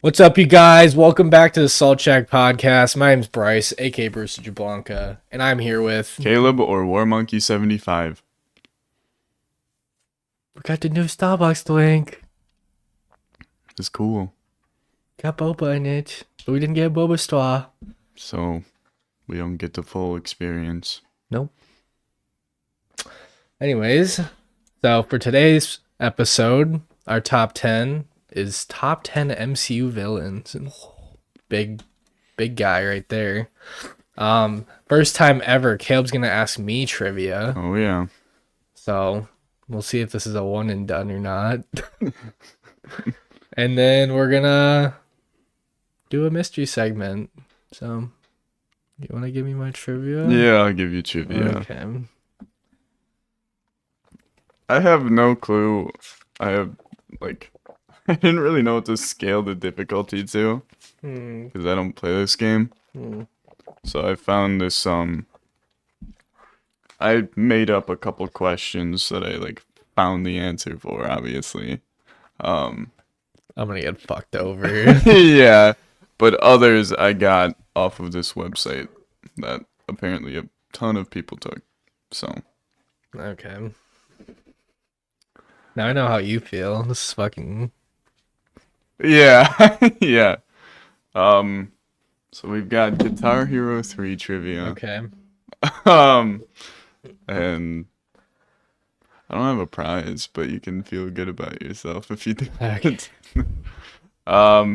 What's up, you guys? Welcome back to the Salt Shack Podcast. My name's Bryce, aka Bruce Jablanca, and I'm here with Caleb or War Monkey 75. we got the new Starbucks drink. It's cool. Got boba in it, but we didn't get a boba straw. So we don't get the full experience. Nope. Anyways, so for today's episode, our top 10 is top 10 MCU villains. Big guy right there. First time ever, Caleb's gonna ask me trivia. Oh yeah. So we'll see if this is a one and done or not. And then we're gonna do a mystery segment. So you wanna give me my trivia? Yeah, I'll give you trivia. Okay. I have no clue. I didn't really know what to scale the difficulty to because I don't play this game. So I found this I made up a couple questions that I found the answer for, obviously. I'm gonna get fucked over. Yeah, but others I got off of this website that apparently a ton of people took. So Okay. Now I know how you feel. This is fucking yeah, yeah. So we've got Guitar Hero 3 trivia. okay. And I don't have a prize, but you can feel good about yourself if you do. Okay. How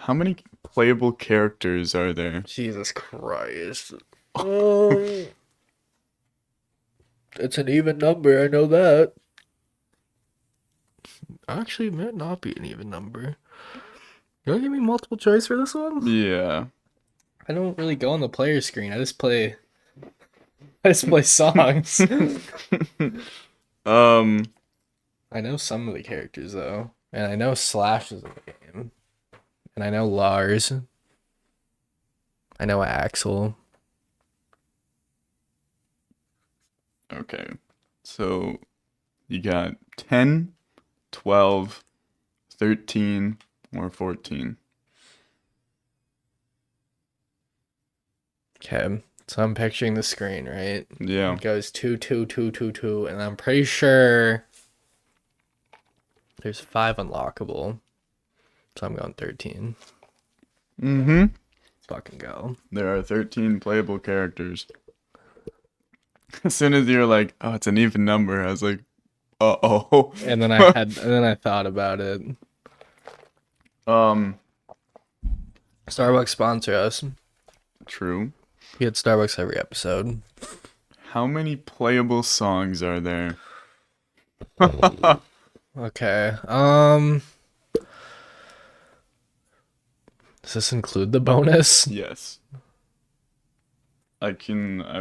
many playable characters are there? Jesus Christ. It's an even number, I know that. Actually, it might not be an even number. You want to give me multiple choice for this one? Yeah. I don't really go on the player screen. I just play songs. I know some of the characters though. And I know Slash is in the game. And I know Lars. I know Axel. Okay. So you got 10, 12, 13, or 14. Okay. So I'm picturing the screen, right? Yeah. It goes 2, 2, 2, 2, 2, and I'm pretty sure there's 5 unlockable. So I'm going 13. Mm-hmm. Let's fucking go. There are 13 playable characters. As soon as you're like, oh, it's an even number, I was like, uh-oh. And then I thought about it. Starbucks sponsor us. True. We get Starbucks every episode. How many playable songs are there? Okay. Does this include the bonus? Yes. I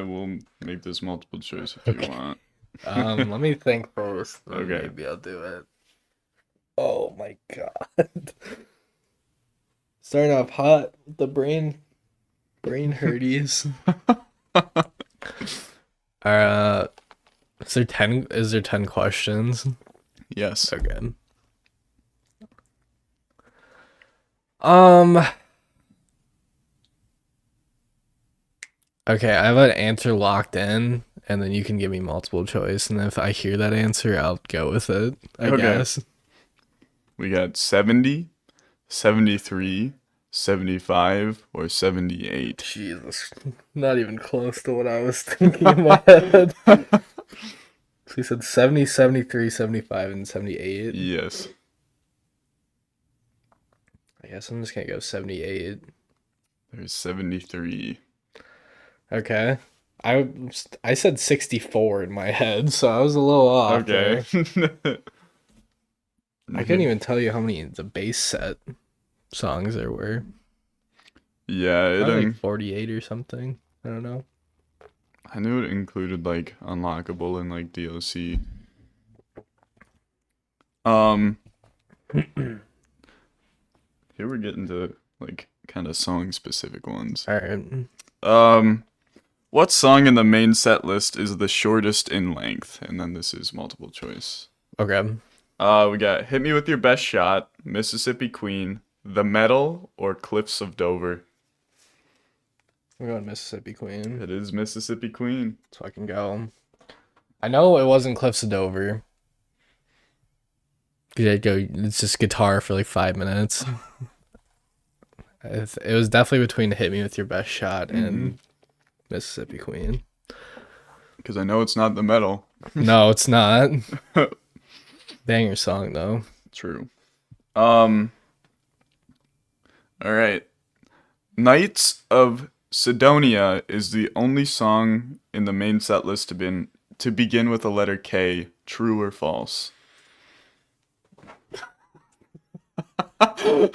will make this multiple choice if you want. Let me think first. Okay. Maybe I'll do it. Oh my god. Starting off hot with the brain hurties. Is there 10 questions? Yes. Okay. Okay, I have an answer locked in, and then you can give me multiple choice, and if I hear that answer, I'll go with it, I guess. We got 70, 73, 75, or 78. Jesus. Not even close to what I was thinking in my head. So you said 70, 73, 75, and 78? Yes. I guess I'm just gonna go 78. There's 73. Okay. I said 64 in my head, so I was a little off. Okay. I couldn't even tell you how many the base set songs there were. Yeah, Probably like 48 or something. I don't know. I knew it included unlockable and DLC. Here we're getting to kind of song specific ones. All right. What song in the main set list is the shortest in length? And then this is multiple choice. Okay. We got Hit Me With Your Best Shot, Mississippi Queen, The Metal, or Cliffs of Dover. We're going Mississippi Queen. It is Mississippi Queen. Let's fucking go. I know it wasn't Cliffs of Dover. It's just guitar for like 5 minutes. It was definitely between Hit Me With Your Best Shot and Mississippi Queen. Because I know it's not The Metal. No, it's not. Banger song though. True. All right. Knights of Sidonia is the only song in the main set list to begin with the letter K. True or false? All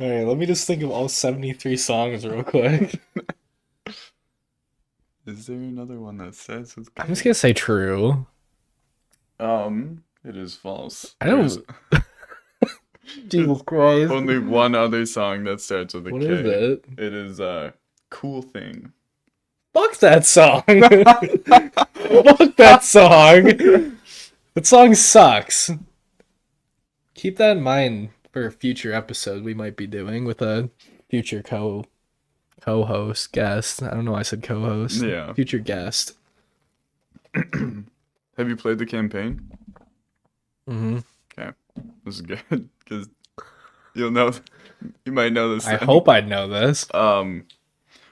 right, let me just think of all 73 songs real quick. Is there another one that says it's K? I'm just gonna say true. It is false. I don't. Jesus Christ. Only one other song that starts with a K. What is it? It is Cool Thing. Fuck that song. Fuck that song. That song sucks. Keep that in mind for a future episode we might be doing with a future co-host guest. I don't know why I said co-host. Yeah. Future guest. Have you played the campaign? Mm-hmm. Okay. This is good because you might know this. I thing. hope I'd know this.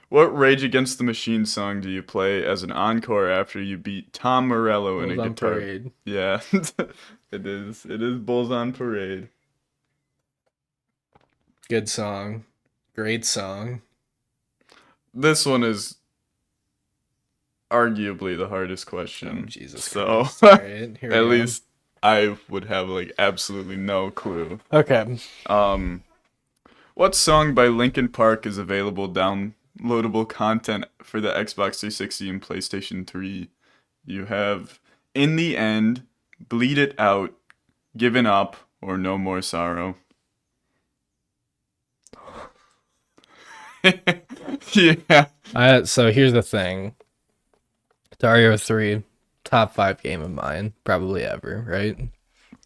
What Rage Against the Machine song do you play as an encore after you beat Tom Morello in a Bulls on guitar? Parade. Yeah, it is. It is Bulls on Parade. Good song. Great song. This one is arguably the hardest question. Oh, Jesus so Christ. All right, here we at go. least I would have like absolutely no clue. Okay. What song by Linkin Park is available downloadable content for the Xbox 360 and PlayStation 3? You have In the End, Bleed It Out, Given Up, or No More Sorrow. Yeah. So here's the thing. Dario 3, top 5 game of mine, probably ever, right?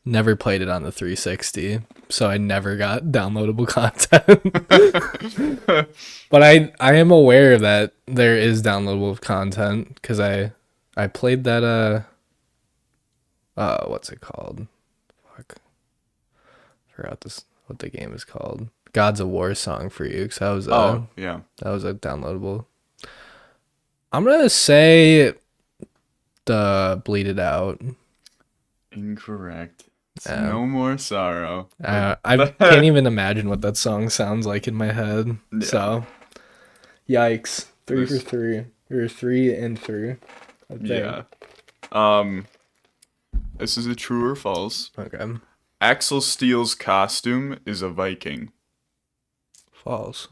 Never played it on the 360, so I never got downloadable content. But I am aware that there is downloadable content because I played that what's it called? Fuck. Forgot what the game is called. Gods of War song for you because that was yeah. That was a downloadable. I'm gonna say the Bleed It Out. Incorrect. It's No More Sorrow. I can't even imagine what that song sounds like in my head. Yeah. So, yikes! 3 for 3, or 3 and 3. I think. Yeah. This is a true or false. Okay. Axel Steele's costume is a Viking. False.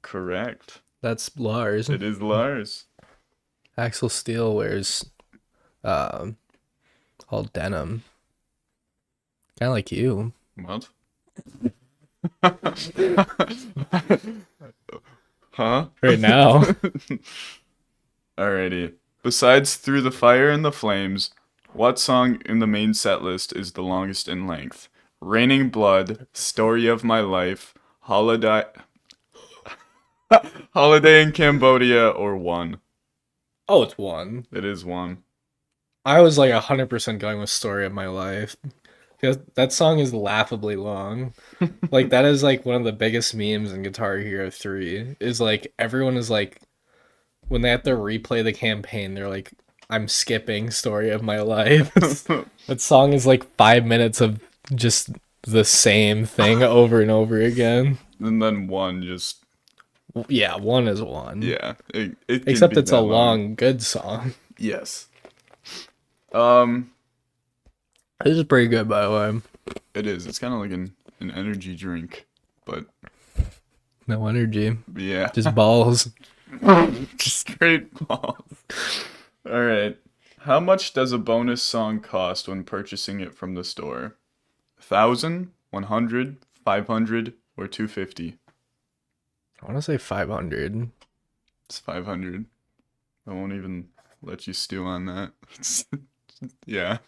Correct. That's Lars. It is Lars. Axel Steele wears all denim. Kind of like you. What? Huh? Right now. Alrighty. Besides Through the Fire and the Flames, what song in the main set list is the longest in length? Raining Blood, Story of My Life, Holiday in Cambodia, or One? Oh, it's 1. It is One. I was like 100% going with Story of My Life. Because that song is laughably long. Like, that is like one of the biggest memes in Guitar Hero 3. Is like, everyone is like, when they have to replay the campaign, they're like, I'm skipping Story of My Life. That song is like 5 minutes of just the same thing over and over again. And then One just... Yeah, 1 is 1. Yeah. It can Except be it's a that long, good song. Yes. This is pretty good, by the way. It is. It's kind of like an energy drink, but No energy. yeah. Just balls. Straight balls. All right. How much does a bonus song cost when purchasing it from the store? 1,000, 100, 500, or 250? I want to say 500. It's 500. I won't even let you stew on that. Yeah.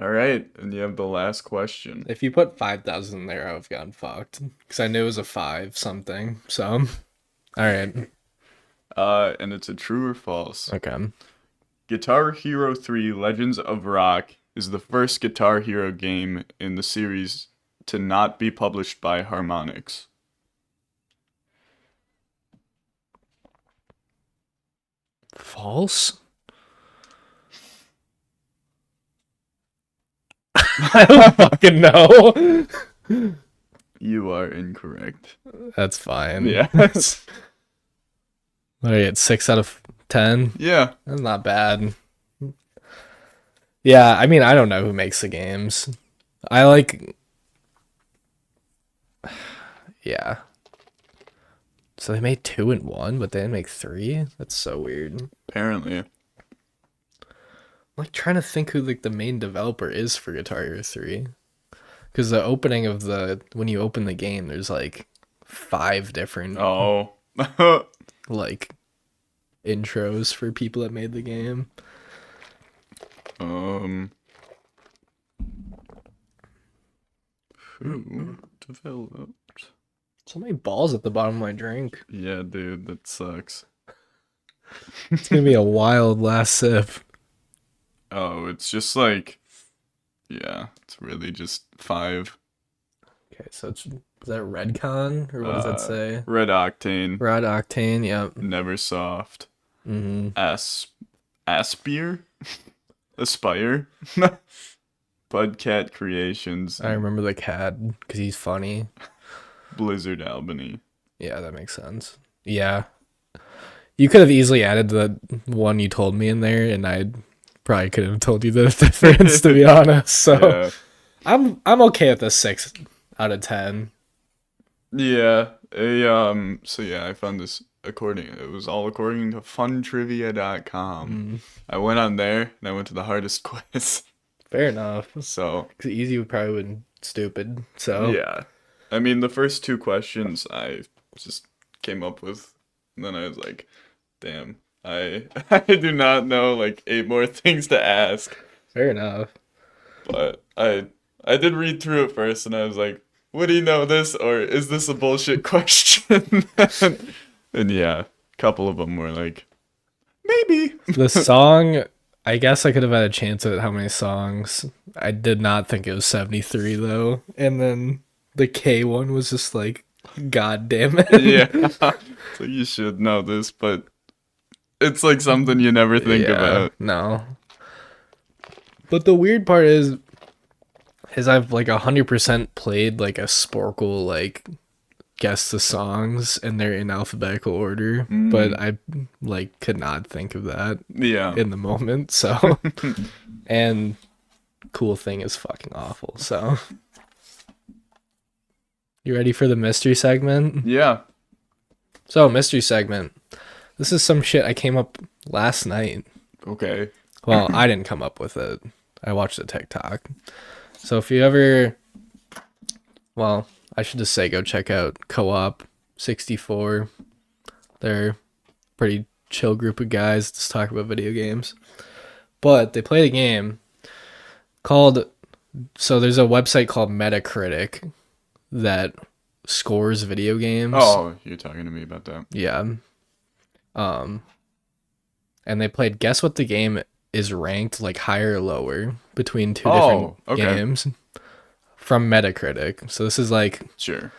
All right, and you have the last question. If you put 5,000 in there, I would have gotten fucked. Because I knew it was a 5 something. So, alright. And it's a true or false. Okay. Guitar Hero 3 Legends of Rock is the first Guitar Hero game in the series to not be published by Harmonix. False? I don't fucking know. You are incorrect. That's fine. Yeah. What do I get? 6 out of 10? Yeah. That's not bad. Yeah, I mean, I don't know who makes the games. I like. Yeah. So they made 2 and 1, but they didn't make 3? That's so weird. Apparently. I'm like trying to think who like the main developer is for Guitar Hero 3. Because the opening of when you open the game, there's like 5 different Oh. like intros for people that made the game. Who developed? So many balls at the bottom of my drink. Yeah, dude, that sucks. It's gonna be a wild last sip. Oh, it's just like, yeah, it's really just 5. Okay, so is that Redcon or what does that say? Red Octane. Red Octane, yep. Neversoft. Mm-hmm. Aspire? Aspire? Budcat Creations. I remember the cat because he's funny. Blizzard Albany. Yeah, that makes sense. Yeah. You could have easily added the one you told me in there, and I probably could have told you the difference, to be honest. So Yeah. I'm okay with a 6 out of 10. Yeah. So yeah, I found this it was all according to funtrivia.com. I went on there and I went to the hardest quiz. Fair enough. So Because easy would probably been stupid. So yeah. I mean, the first 2 questions I just came up with, and then I was like, damn, I do not know like 8 more things to ask. fair enough. But I did read through it first, and I was like, would he know this, or is this a bullshit question? And yeah, a couple of them were like, maybe. The song, I guess I could have had a chance at how many songs. I did not think it was 73 though. And then the K one was just like, God damn it. Yeah. So you should know this, but it's like something you never think about. No. But the weird part is I've like 100% played like a Sporkle like guess the songs and they're in alphabetical order, but I like could not think of that Yeah. in the moment. So and cool thing is fucking awful. So you ready for the mystery segment? Yeah. So mystery segment. This is some shit I came up last night. Okay. Well, I didn't come up with it. I watched a TikTok. So if you ever, well, I should just say go check out Co-op 64. They're a pretty chill group of guys just talk about video games. But they played a game called, so there's a website called Metacritic that scores video games. Oh, you're talking to me about that. Yeah. And they played guess what the game is ranked like higher or lower between 2 different games from Metacritic. So this is like Sure.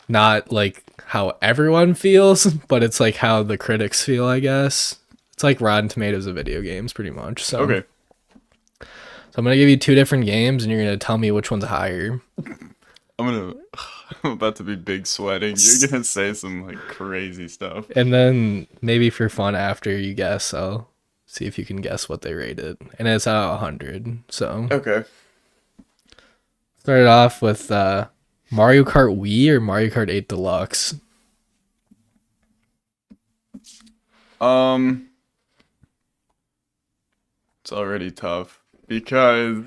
not like how everyone feels, but it's like how the critics feel, I guess. It's like Rotten Tomatoes of video games pretty much. So Okay. So I'm going to give you 2 different games and you're going to tell me which one's higher. I'm about to be big sweating. You're gonna say some like crazy stuff. And then maybe for fun after you guess, I'll see if you can guess what they rated. And it's out of 100. So Okay. started off with Mario Kart Wii or Mario Kart 8 Deluxe. It's already tough because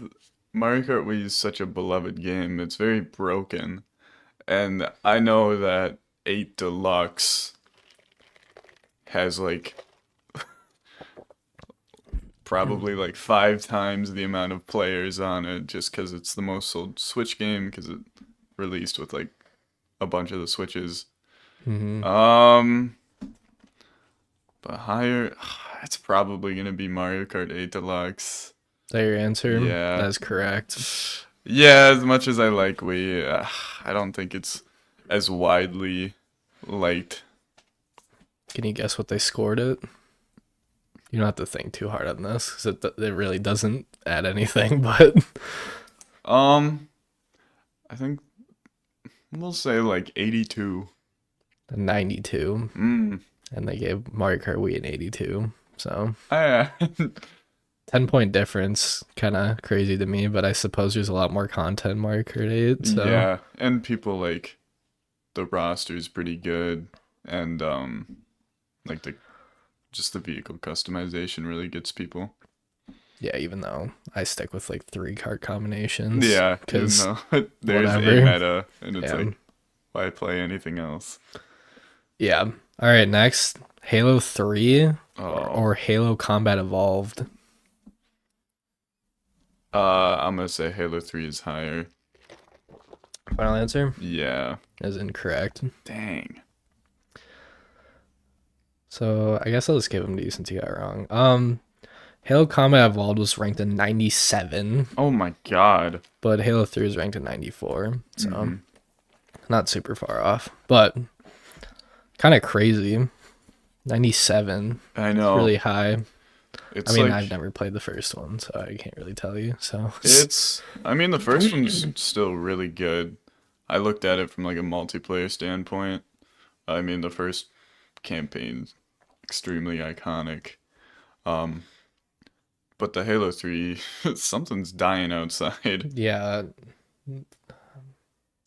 Mario Kart Wii is such a beloved game. It's very broken. And I know that 8 Deluxe has like probably like 5 times the amount of players on it just because it's the most sold Switch game because it released with like a bunch of the Switches. Mm-hmm. But higher, it's probably gonna be Mario Kart 8 Deluxe. Is that your answer? Yeah. That is correct. Yeah, as much as I like Wii, I don't think it's as widely liked. Can you guess what they scored it? You don't have to think too hard on this because it really doesn't add anything. But I think we'll say like 82. 92, Mm. and they gave Mario Kart Wii an 82. So I, 10-point difference, kind of crazy to me. But I suppose there's a lot more content in Mario Kart 8. So yeah, and people like the roster's pretty good, and like the vehicle customization really gets people. yeah, even though I stick with like 3 card combinations. Yeah, because there's whatever. a meta, and it's Yeah. like, why play anything else? Yeah. All right, next Halo 3 Oh. or Halo Combat Evolved. I'm gonna say Halo 3 is higher. Final answer Yeah. is incorrect. Dang. So I guess I'll just give them to you since you got it wrong. Halo Combat Evolved was ranked in 97, Oh my god. but Halo 3 is ranked in 94. So Mhm. not super far off, but kind of crazy. 97. I know. Really high. It's I mean, like, I've never played the first one, so I can't really tell you. So I mean, the first one's still really good. I looked at it from like a multiplayer standpoint. I mean, the first campaign's extremely iconic. But the Halo 3, something's dying outside. yeah.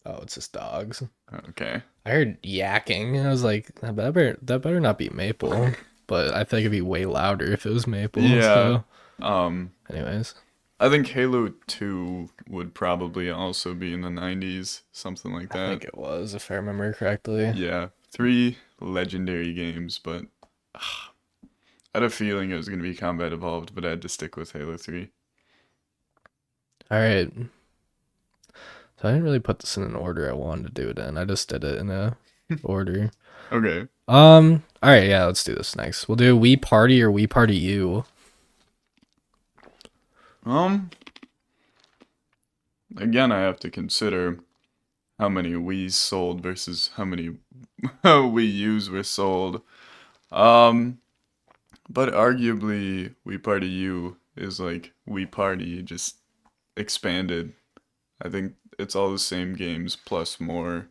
Oh, it's just dogs. Okay. I heard yakking. I was like, that better not be Maple. But I think it'd be way louder if it was Maple. Yeah. So. Anyways. I think Halo 2 would probably also be in the 90s, something like I that. think it was, if I remember correctly. Yeah. 3 legendary games, but I had a feeling it was going to be Combat Evolved, but I had to stick with Halo 3. All right. So I didn't really put this in an order I wanted to do it in. I just did it in a order. Okay. All right, yeah, let's do this next. We'll do We Party or We Party You. Again, I have to consider how many Wii's sold versus how many Wii U's were sold. But arguably, We Party U is like We Party just expanded. I think it's all the same games plus more.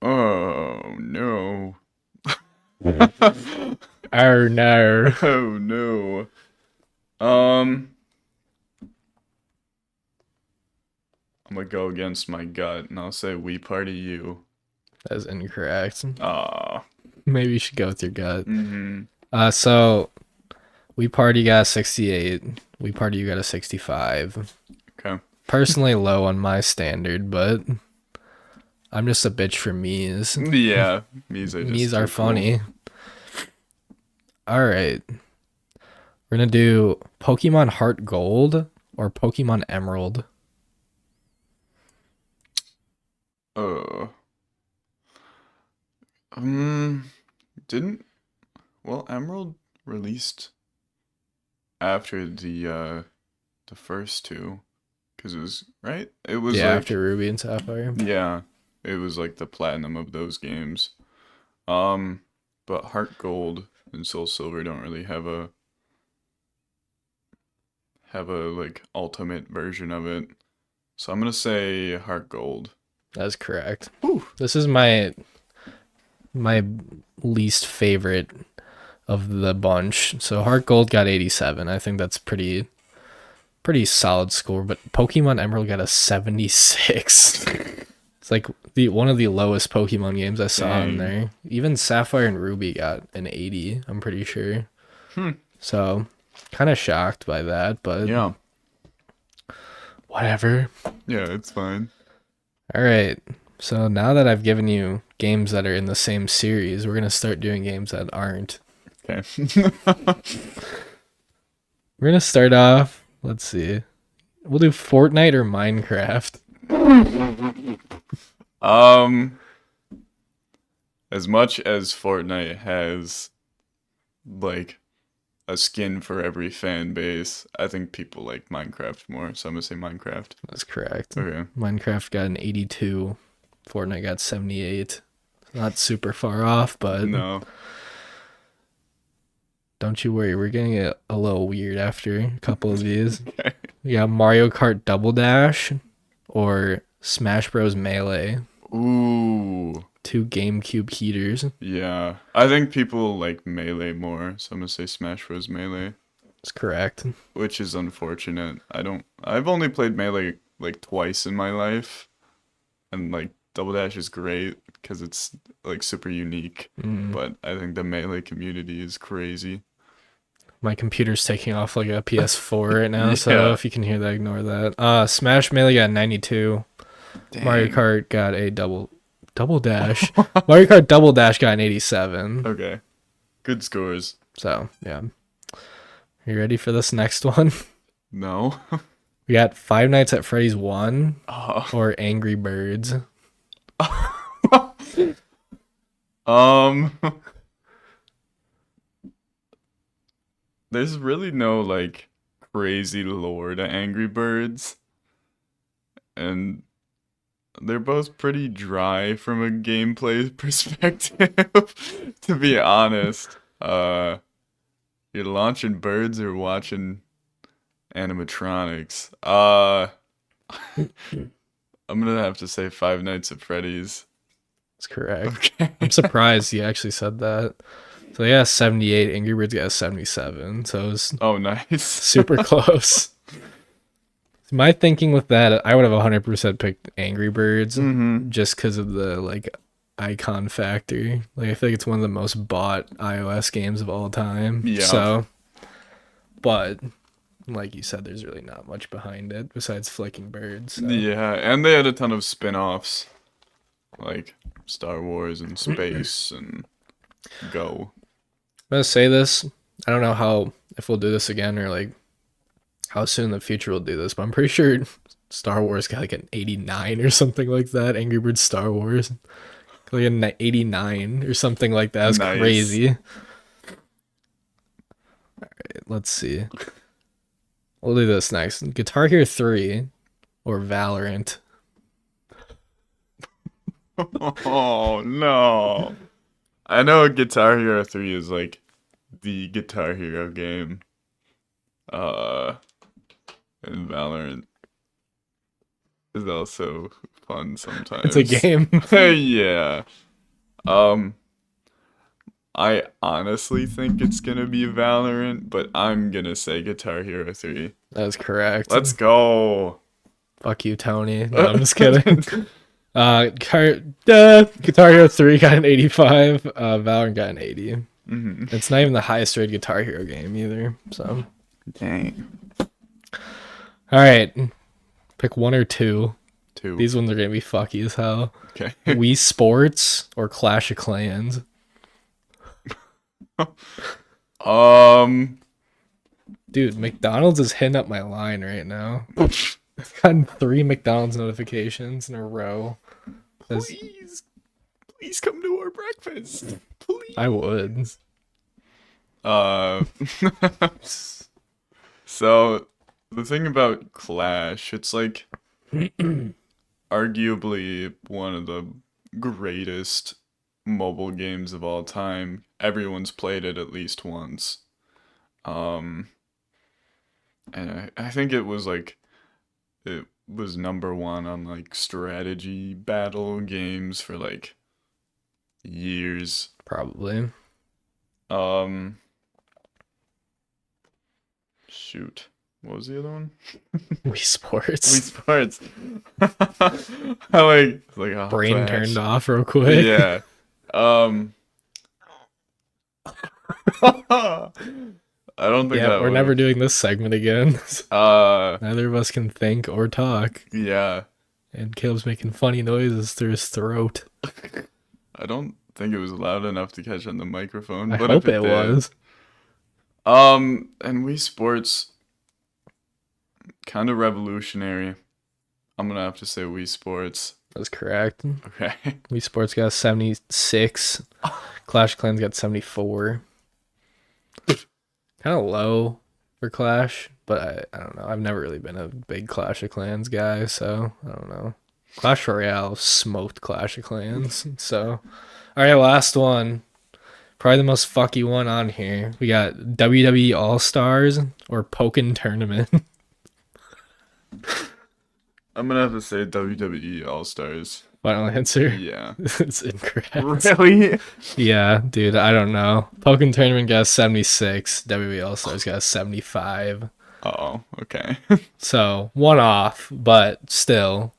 Oh no. Oh no. Oh no. I'm gonna go against my gut and I'll say We Party U. That's incorrect. Ah. Maybe you should go with your gut. Mm-hmm. So We Party got 68. We Party You got a 65. Okay. Personally low on my standard, but I'm just a bitch for me's. Yeah. Me's are just Me's are too cool. funny. All right. We're going to do Pokemon Heart Gold or Pokemon Emerald. Didn't Emerald released after the first two, because it was right. It was Yeah, like, after Ruby and Sapphire. yeah, it was like the platinum of those games. But Heart Gold and Soul Silver don't really have a like ultimate version of it. So I'm gonna say Heart Gold. That's correct. Whew. This is my least favorite of the bunch. So Heart Gold got 87. I think that's pretty solid score, but Pokemon Emerald got a 76. It's like one of the lowest Pokemon games I saw in Dang. there. Even Sapphire and Ruby got an 80, I'm pretty sure. So kind of shocked by that, but Yeah. whatever. Yeah, it's fine. All right. So now that I've given you games that are in the same series, we're going to start doing games that aren't. Okay. We're gonna start off. Let's see. We'll do Fortnite or Minecraft. As much as Fortnite has like a skin for every fan base, I think people like Minecraft more. So I'm gonna say Minecraft. That's correct. Okay. Minecraft got an 82. Fortnite got 78. Not super far off, but No. don't you worry. We're getting it a little weird after a couple of these. Okay. We got Mario Kart Double Dash or Smash Bros. Melee. Ooh. 2 GameCube heaters. Yeah. I think people like Melee more, so I'm gonna say Smash Bros. Melee. That's correct. Which is unfortunate. I've only played Melee like twice in my life. And like Double Dash is great because it's like super unique. But I think the Melee community is crazy. My computer's taking off like a PS4 right now, Yeah. so if you can hear that, ignore that. Smash Melee got 92. Dang. Mario Kart got a double dash. Mario Kart Double Dash got an 87. Okay. Good scores. So, yeah. You ready for this next one? No. We got Five Nights at Freddy's 1 Oh. or Angry Birds. There's really no like crazy lore to Angry Birds. And they're both pretty dry from a gameplay perspective, to be honest. You're launching birds or watching animatronics. I'm gonna have to say Five Nights at Freddy's. That's correct. Okay. I'm surprised you actually said that. So yeah, 78. Angry Birds got a 77. So it was Oh, nice. super close. My thinking with that, I would have 100% picked Angry Birds just because of the like icon factor. Like I feel like it's one of the most bought iOS games of all time. Yeah. So, but like you said, there's really not much behind it besides flicking birds. So. Yeah, and they had a ton of spin-offs, like Star Wars and space and Go. I'm gonna say this. I don't know if we'll do this again or like how soon in the future we'll do this, but I'm pretty sure Star Wars got like an 89 or something like that. Angry Birds Star Wars. Like an 89 or something like that. It's Nice. crazy. All right, let's see. We'll do this next. Guitar Hero 3 or Valorant. Oh, no. I know Guitar Hero 3 is like the Guitar Hero game. And Valorant is also fun sometimes. It's a game. Yeah. I honestly think it's gonna be Valorant, but I'm gonna say Guitar Hero 3. That is correct. Let's go. Fuck you, Tony. No, I'm just kidding. Guitar Hero 3 got an 85. Valorant got an 80. It's not even the highest rated Guitar Hero game either. So, Dang. all right, pick one or two. Two. These ones are gonna be fucky as hell. Okay. Wii Sports or Clash of Clans. Dude, McDonald's is hitting up my line right now. I've gotten 3 McDonald's notifications in a row. Please come to our breakfast. Please. I would. So the thing about Clash, it's like arguably one of the greatest mobile games of all time. Everyone's played it at least once. And I think it was number one on like strategy battle games for like years. Probably. Shoot. What was the other one? Wii Sports. Wii Sports. I like oh, Brain Clash. turned off real quick. Yeah. I don't think that we're never doing this segment again. Uh, Neither of us can think or talk. yeah. And Caleb's making funny noises through his throat. I don't think it was loud enough to catch on the microphone, I but if hope it it did, was. and Wii Sports, kind of revolutionary. I'm gonna have to say Wii Sports. That's correct. Okay. Wii Sports got 76. Clash of Clans got 74. Kind of low for Clash, but I don't know. I've never really been a big Clash of Clans guy, so I don't know. Clash Royale smoked Clash of Clans. So, all right, last one. Probably the most fucky one on here. We got WWE All Stars or Pokken Tournament. I'm gonna have to say WWE All Stars. Final answer. Yeah. It's incorrect. Really? Yeah, dude, I don't know. Pokken Tournament got 76. WWE All Stars got 75. Oh, okay. So, one off, but still.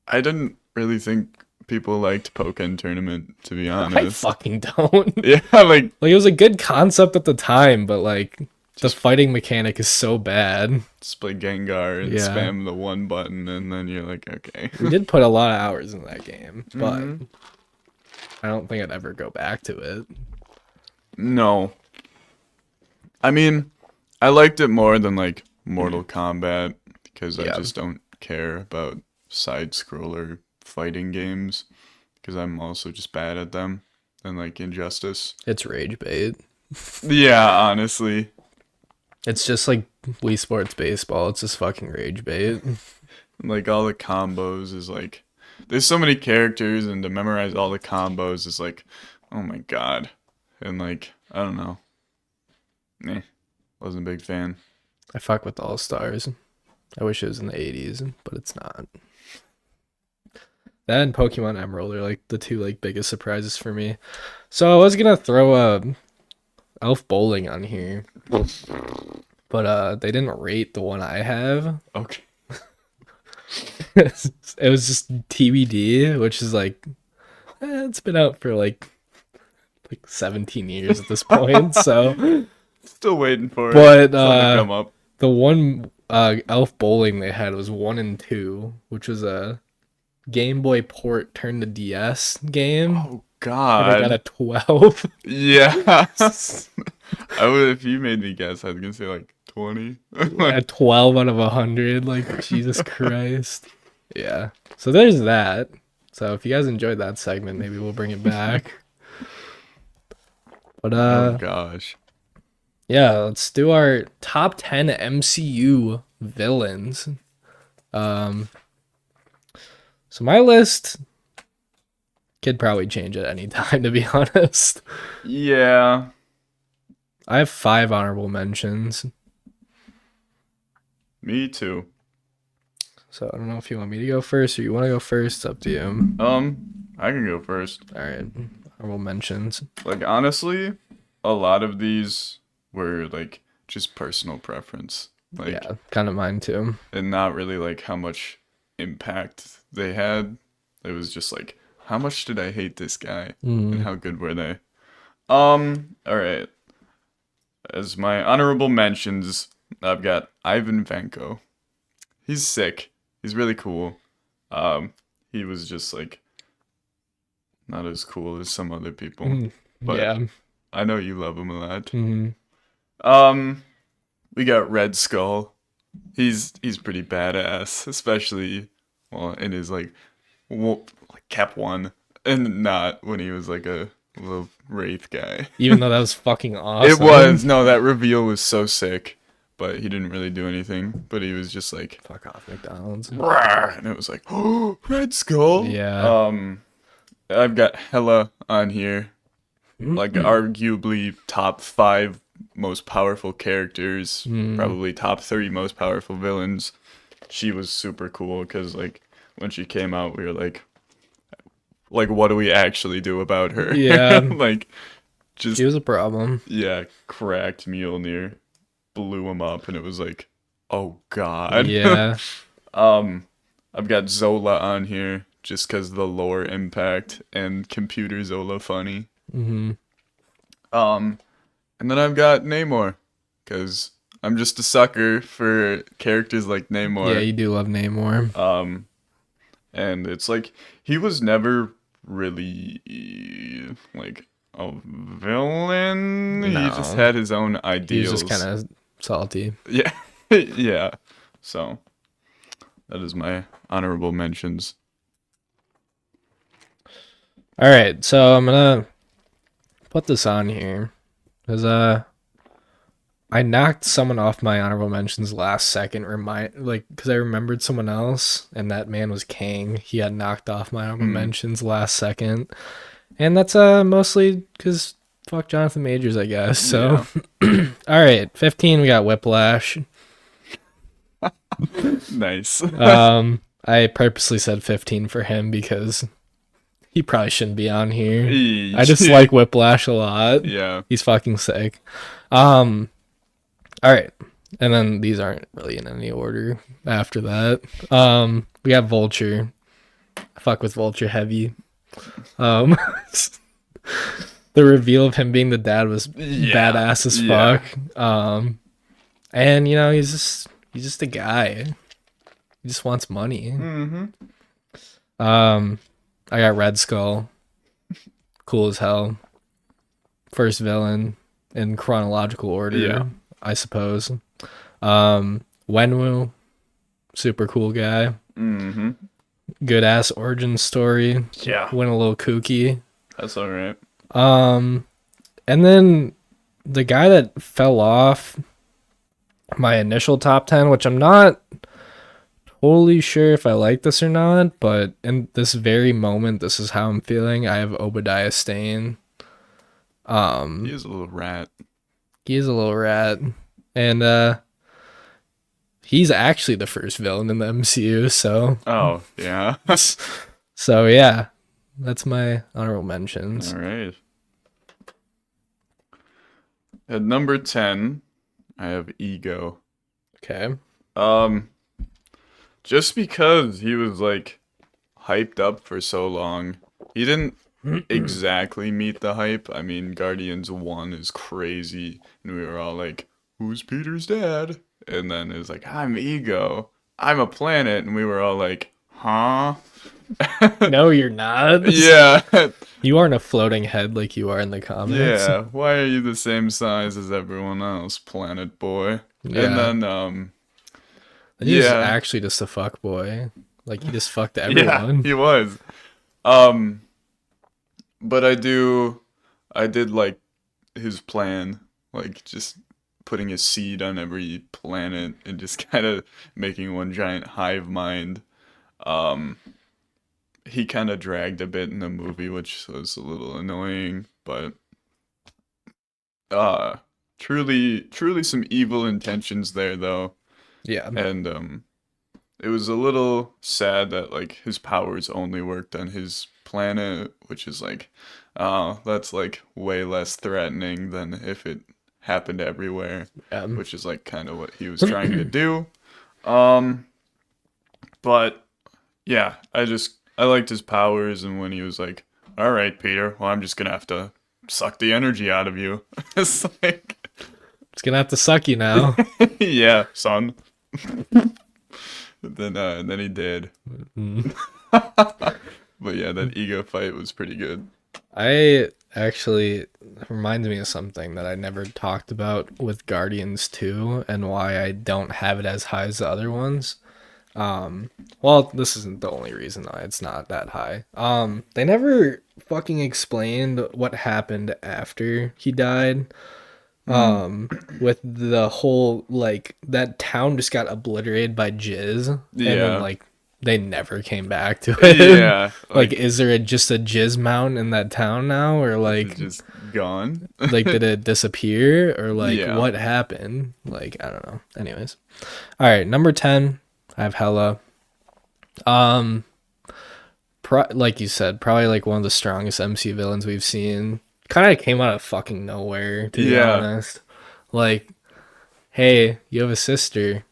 I didn't really think people liked Pokken Tournament, to be I honest. fucking don't. Yeah, like Like, it was a good concept at the time, but, like, the fighting mechanic is so bad. just play Gengar and Yeah. spam the one button, and then you're like, okay. We did put a lot of hours in that game, but Mhm. I don't think I'd ever go back to it. No. I mean, I liked it more than like Mortal Kombat because I Yeah. just don't care about side scroller fighting games because I'm also just bad at them and like Injustice. It's rage bait. Yeah, honestly. It's just like Wii Sports Baseball. It's just fucking rage bait. Like all the combos is like there's so many characters and to memorize all the combos is like oh my god. And like I don't know. Wasn't a big fan. I fuck with All Stars. I wish it was in the 80s, but it's not. That and Pokemon Emerald are like the two like biggest surprises for me. So I was gonna throw Elf Bowling on here, but they didn't rate the one I have. Okay. It was just TBD, which is like it's been out for like 17 years at this point. So, Still waiting for it. but Something to come up. the one Elf Bowling they had was 1 and 2, which was a Game Boy port turned to DS game. Oh And god. I got a 12. Yeah. I would if you made me guess, I was gonna say like 20. A 12 out of 100. Like, Jesus Christ. Yeah. So there's that. So if you guys enjoyed that segment, maybe we'll bring it back. But Oh gosh. yeah, let's do our top 10 MCU villains. So my list could probably change at any time, to be honest. Yeah. I have 5 honorable mentions. Me too. So I don't know if you want me to go first or you want to go first. It's up to you. I can go first. All right. Honorable mentions. Like honestly, a lot of these were like just personal preference. Like Yeah, kind of mine too. and not really like how much impact they had. It was just like how much did I hate this guy and how good were they? All right. As my honorable mentions, I've got Ivan Vanko. He's sick. He's really cool. He was just like not as cool as some other people, but Yeah. I know you love him a lot. Mm-hmm. We got Red Skull. He's pretty badass, especially well in his like Cap 1 and not when he was like a little wraith guy. Even though that was fucking awesome. It was. No, that reveal was so sick. But he didn't really do anything. But he was just like, Fuck off, McDonald's. "Rawr," and it was like, oh, Red Skull. Yeah. I've got Hela on here. Like, arguably top 5 most powerful characters. Probably top 3 most powerful villains. She was super cool because, like, when she came out, we were like, what do we actually do about her? Yeah. Like, just She was a problem. yeah, cracked Mjolnir, blew him up, and it was like, oh god. Yeah. I've got Zola on here just because the lore impact and computer Zola funny. Mm-hmm. And then I've got Namor because I'm just a sucker for characters like Namor. Yeah, you do love Namor. And it's like he was never really like a villain. He just No, had his own he was just kind ideals. of salty. Yeah, yeah. So that is my honorable mentions. All right, so I'm gonna put this on here because I knocked someone off my honorable mentions last second. Because I remembered someone else, and that man was Kang. He had knocked off my honorable mentions last second, and that's mostly because fuck Jonathan Majors, I guess. So, all right, 15. We got Whiplash. Nice. I purposely said 15 for him because he probably shouldn't be on here. I just like Whiplash a lot. Yeah. He's fucking sick. All right. And then these aren't really in any order after that. We got Vulture. I fuck with Vulture heavy. The reveal of him being the dad was badass as fuck. And he's just a guy. He just wants money. I got Red Skull. Cool as hell. First villain in chronological order, I suppose. Wenwu, super cool guy. Good ass origin story. Yeah. Went a little kooky. That's all right. And then the guy that fell off my initial top 10, which I'm not totally sure if I like this or not, but in this very moment, this is how I'm feeling. I have Obadiah Stane. He is a little rat. He is a little rat. And he's actually the first villain in the MCU, so Oh, yeah. so yeah. That's my honorable mentions. All right. At number 10, I have Ego. Okay. Just because he was like hyped up for so long, he didn't exactly meet the hype. I mean, Guardians 1 is crazy, and we were all like, who's Peter's dad? And then it was like, I'm Ego. I'm a planet, and we were all like, huh? No, you're not. Yeah. You aren't a floating head like you are in the comics. Yeah. Why are you the same size as everyone else, Planet Boy? Yeah. And then he's actually just a fuck boy. Like he just fucked everyone. Yeah, he was. But I did like his plan, like just putting a seed on every planet and just kind of making one giant hive mind. He kind of dragged a bit in the movie, which was a little annoying, but truly some evil intentions there though. Yeah. And it was a little sad that like his powers only worked on his planet, which is like that's like way less threatening than if it happened everywhere, which is like kind of what he was trying to do. But yeah, I liked his powers, and when he was like, all right, Peter, well, I'm just gonna have to suck the energy out of you. It's like, it's gonna have to suck you now. yeah, son. Then he did. But yeah, that Ego fight was pretty good. I actually reminds me of something that I never talked about with Guardians 2 and why I don't have it as high as the other ones. Well, this isn't the only reason why it's not that high. They never fucking explained what happened after he died. With the whole like that town just got obliterated by jizz, and then like they never came back to it. Yeah, like is there just a jizz mountain in that town now, or like just gone? Like did it disappear, or like what happened? Like I don't know. Anyways, all right, number 10. I have Hela. Like you said, probably like one of the strongest MC villains we've seen. Kind of came out of fucking nowhere, to be honest. Like, hey, you have a sister.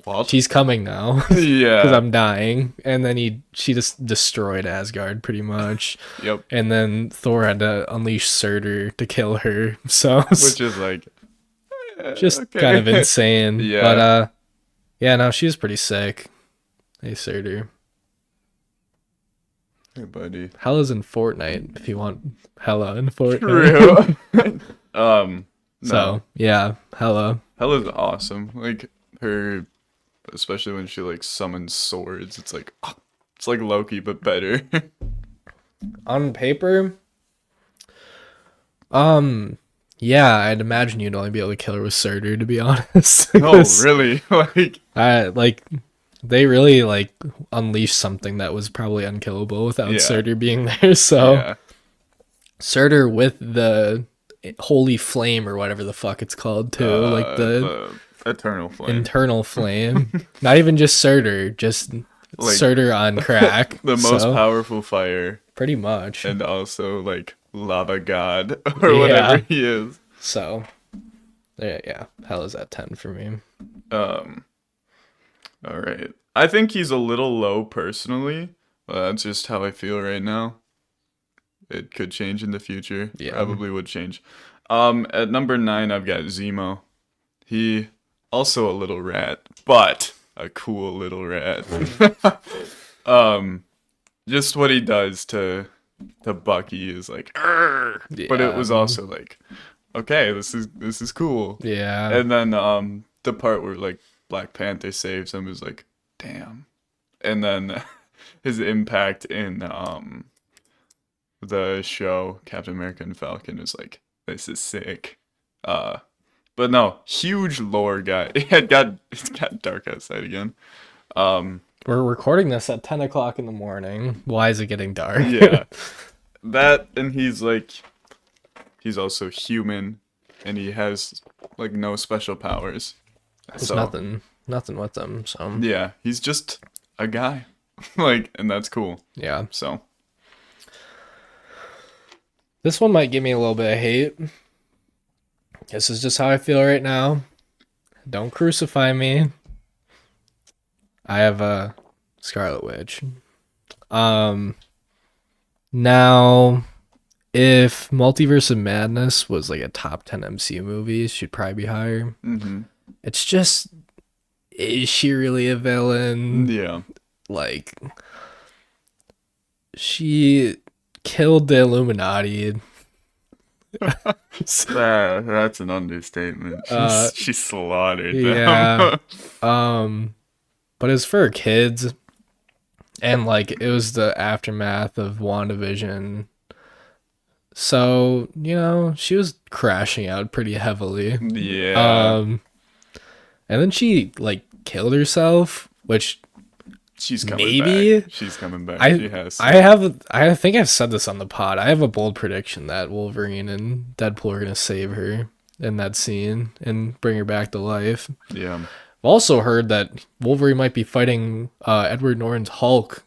What? She's coming now. Yeah. Because I'm dying. And then she just destroyed Asgard, pretty much. Yep. And then Thor had to unleash Surtur to kill her. So which is like just kind of insane. Yeah. But yeah, no, she was pretty sick. Hey, Surtur. Hey, buddy. Hella's in Fortnite if you want Hella in Fortnite. True. No. So yeah, Hella. Hella's awesome. Like her, especially when she like summons swords. It's like Loki but better. On paper, um, yeah, I'd imagine you'd only be able to kill her with Surtur, to be honest. Oh, really? Like, Like they really like unleashed something that was probably unkillable without Yeah. Surtur being there. So yeah. Surtur with the holy flame or whatever the fuck it's called too, like the eternal flame. internal flame. Not even just Surtur, just Like- Surtur on crack. The most So, powerful fire, pretty much. and also like lava god or Yeah. whatever he is. So yeah, hell is at 10 for me. All right. I think he's a little low personally. That's just how I feel right now. It could change in the future. Yeah. Probably would change. At number 9, I've got Zemo. He also a little rat, but a cool little rat. Just what he does to Bucky is like, "Arr!" But it was also like, okay, this is cool. Yeah. And then the part where like Black Panther saves him is like, damn. And then his impact in the show Captain America and Falcon is like, this is sick. But no, huge lore guy. It's got dark outside again. We're recording this at 10 o'clock in the morning. Why is it getting dark? Yeah. That, and he's also human, and he has like no special powers. There's nothing with them. So Yeah, he's just a guy. Like, and that's cool. yeah. So This one might give me a little bit of hate. This is just how I feel right now. Don't crucify me. I have a Scarlet Witch. Now, if Multiverse of Madness was like a top 10 MCU movie, she'd probably be higher. It's just, is she really a villain? yeah. Like, she killed the Illuminati. That's an understatement. She slaughtered them. Yeah. But it's for kids. And like it was the aftermath of WandaVision. So, she was crashing out pretty heavily. Yeah. And then she like killed herself, which She's coming maybe back. She's coming back. I She has to. I think I've said this on the pod. I have a bold prediction that Wolverine and Deadpool are gonna save her in that scene and bring her back to life. Yeah. I've also heard that Wolverine might be fighting Edward Norton's Hulk,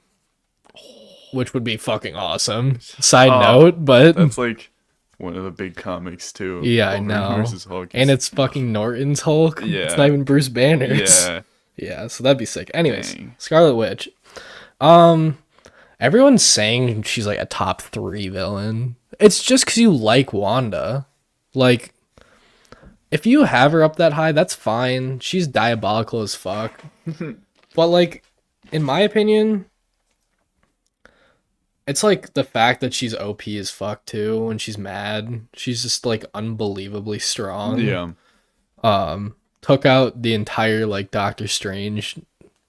which would be fucking awesome. Side note, but That's like one of the big comics too. yeah, Wolverine I know. versus Hulk And is- it's fucking Norton's Hulk. Yeah. It's not even Bruce Banner's. yeah. Yeah, so that'd be sick. Anyways, Dang. Scarlet Witch. Everyone's saying she's like a top 3 villain. It's just because you like Wanda. Like, if you have her up that high, that's fine. She's diabolical as fuck. But like, in my opinion, it's like the fact that she's OP as fuck too when she's mad. She's just like unbelievably strong. Yeah. Took out the entire like Doctor Strange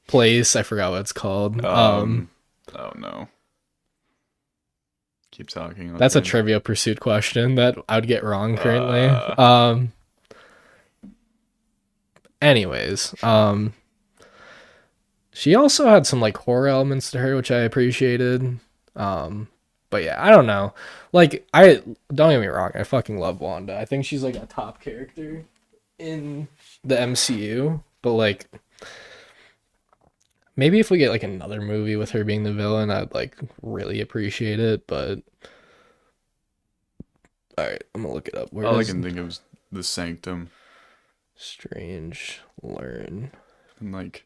place. I forgot what it's called. Oh no. Keep talking. That's a okay. Trivia Pursuit question that I would get wrong currently. Anyways, she also had some like horror elements to her, which I appreciated. But yeah, I don't know. Like, I don't get me wrong, I fucking love Wanda. I think she's like a top character in the MCU. But like, maybe if we get like another movie with her being the villain, I'd like really appreciate it. But all right, I'm gonna look it up. Where All I does can think of is the Sanctum Strange learn? and like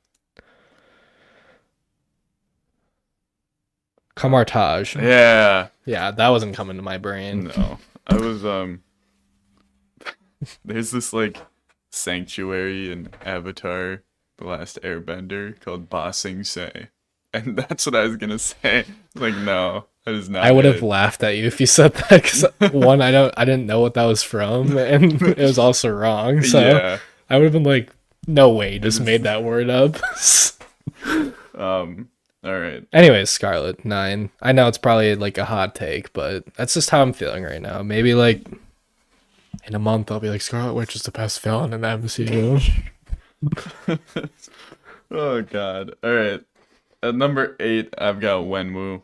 Kamartaj. yeah. Yeah, that wasn't coming to my brain. No, I was There's this like sanctuary in Avatar: The Last Airbender called Ba Sing Se, And that's what I was gonna say. Like, no, that is I not would have it. laughed at you if you said that because one, I didn't know what that was from, and it was also wrong. So Yeah, I would have been like, no way, you it just is. made that word up. All right. Anyways, Scarlet 9. I know it's probably like a hot take, but that's just how I'm feeling right now. Maybe like in a month I'll be like Scarlet Witch is the best villain in the MCU. Oh God. All right. At number 8, I've got Wenwu.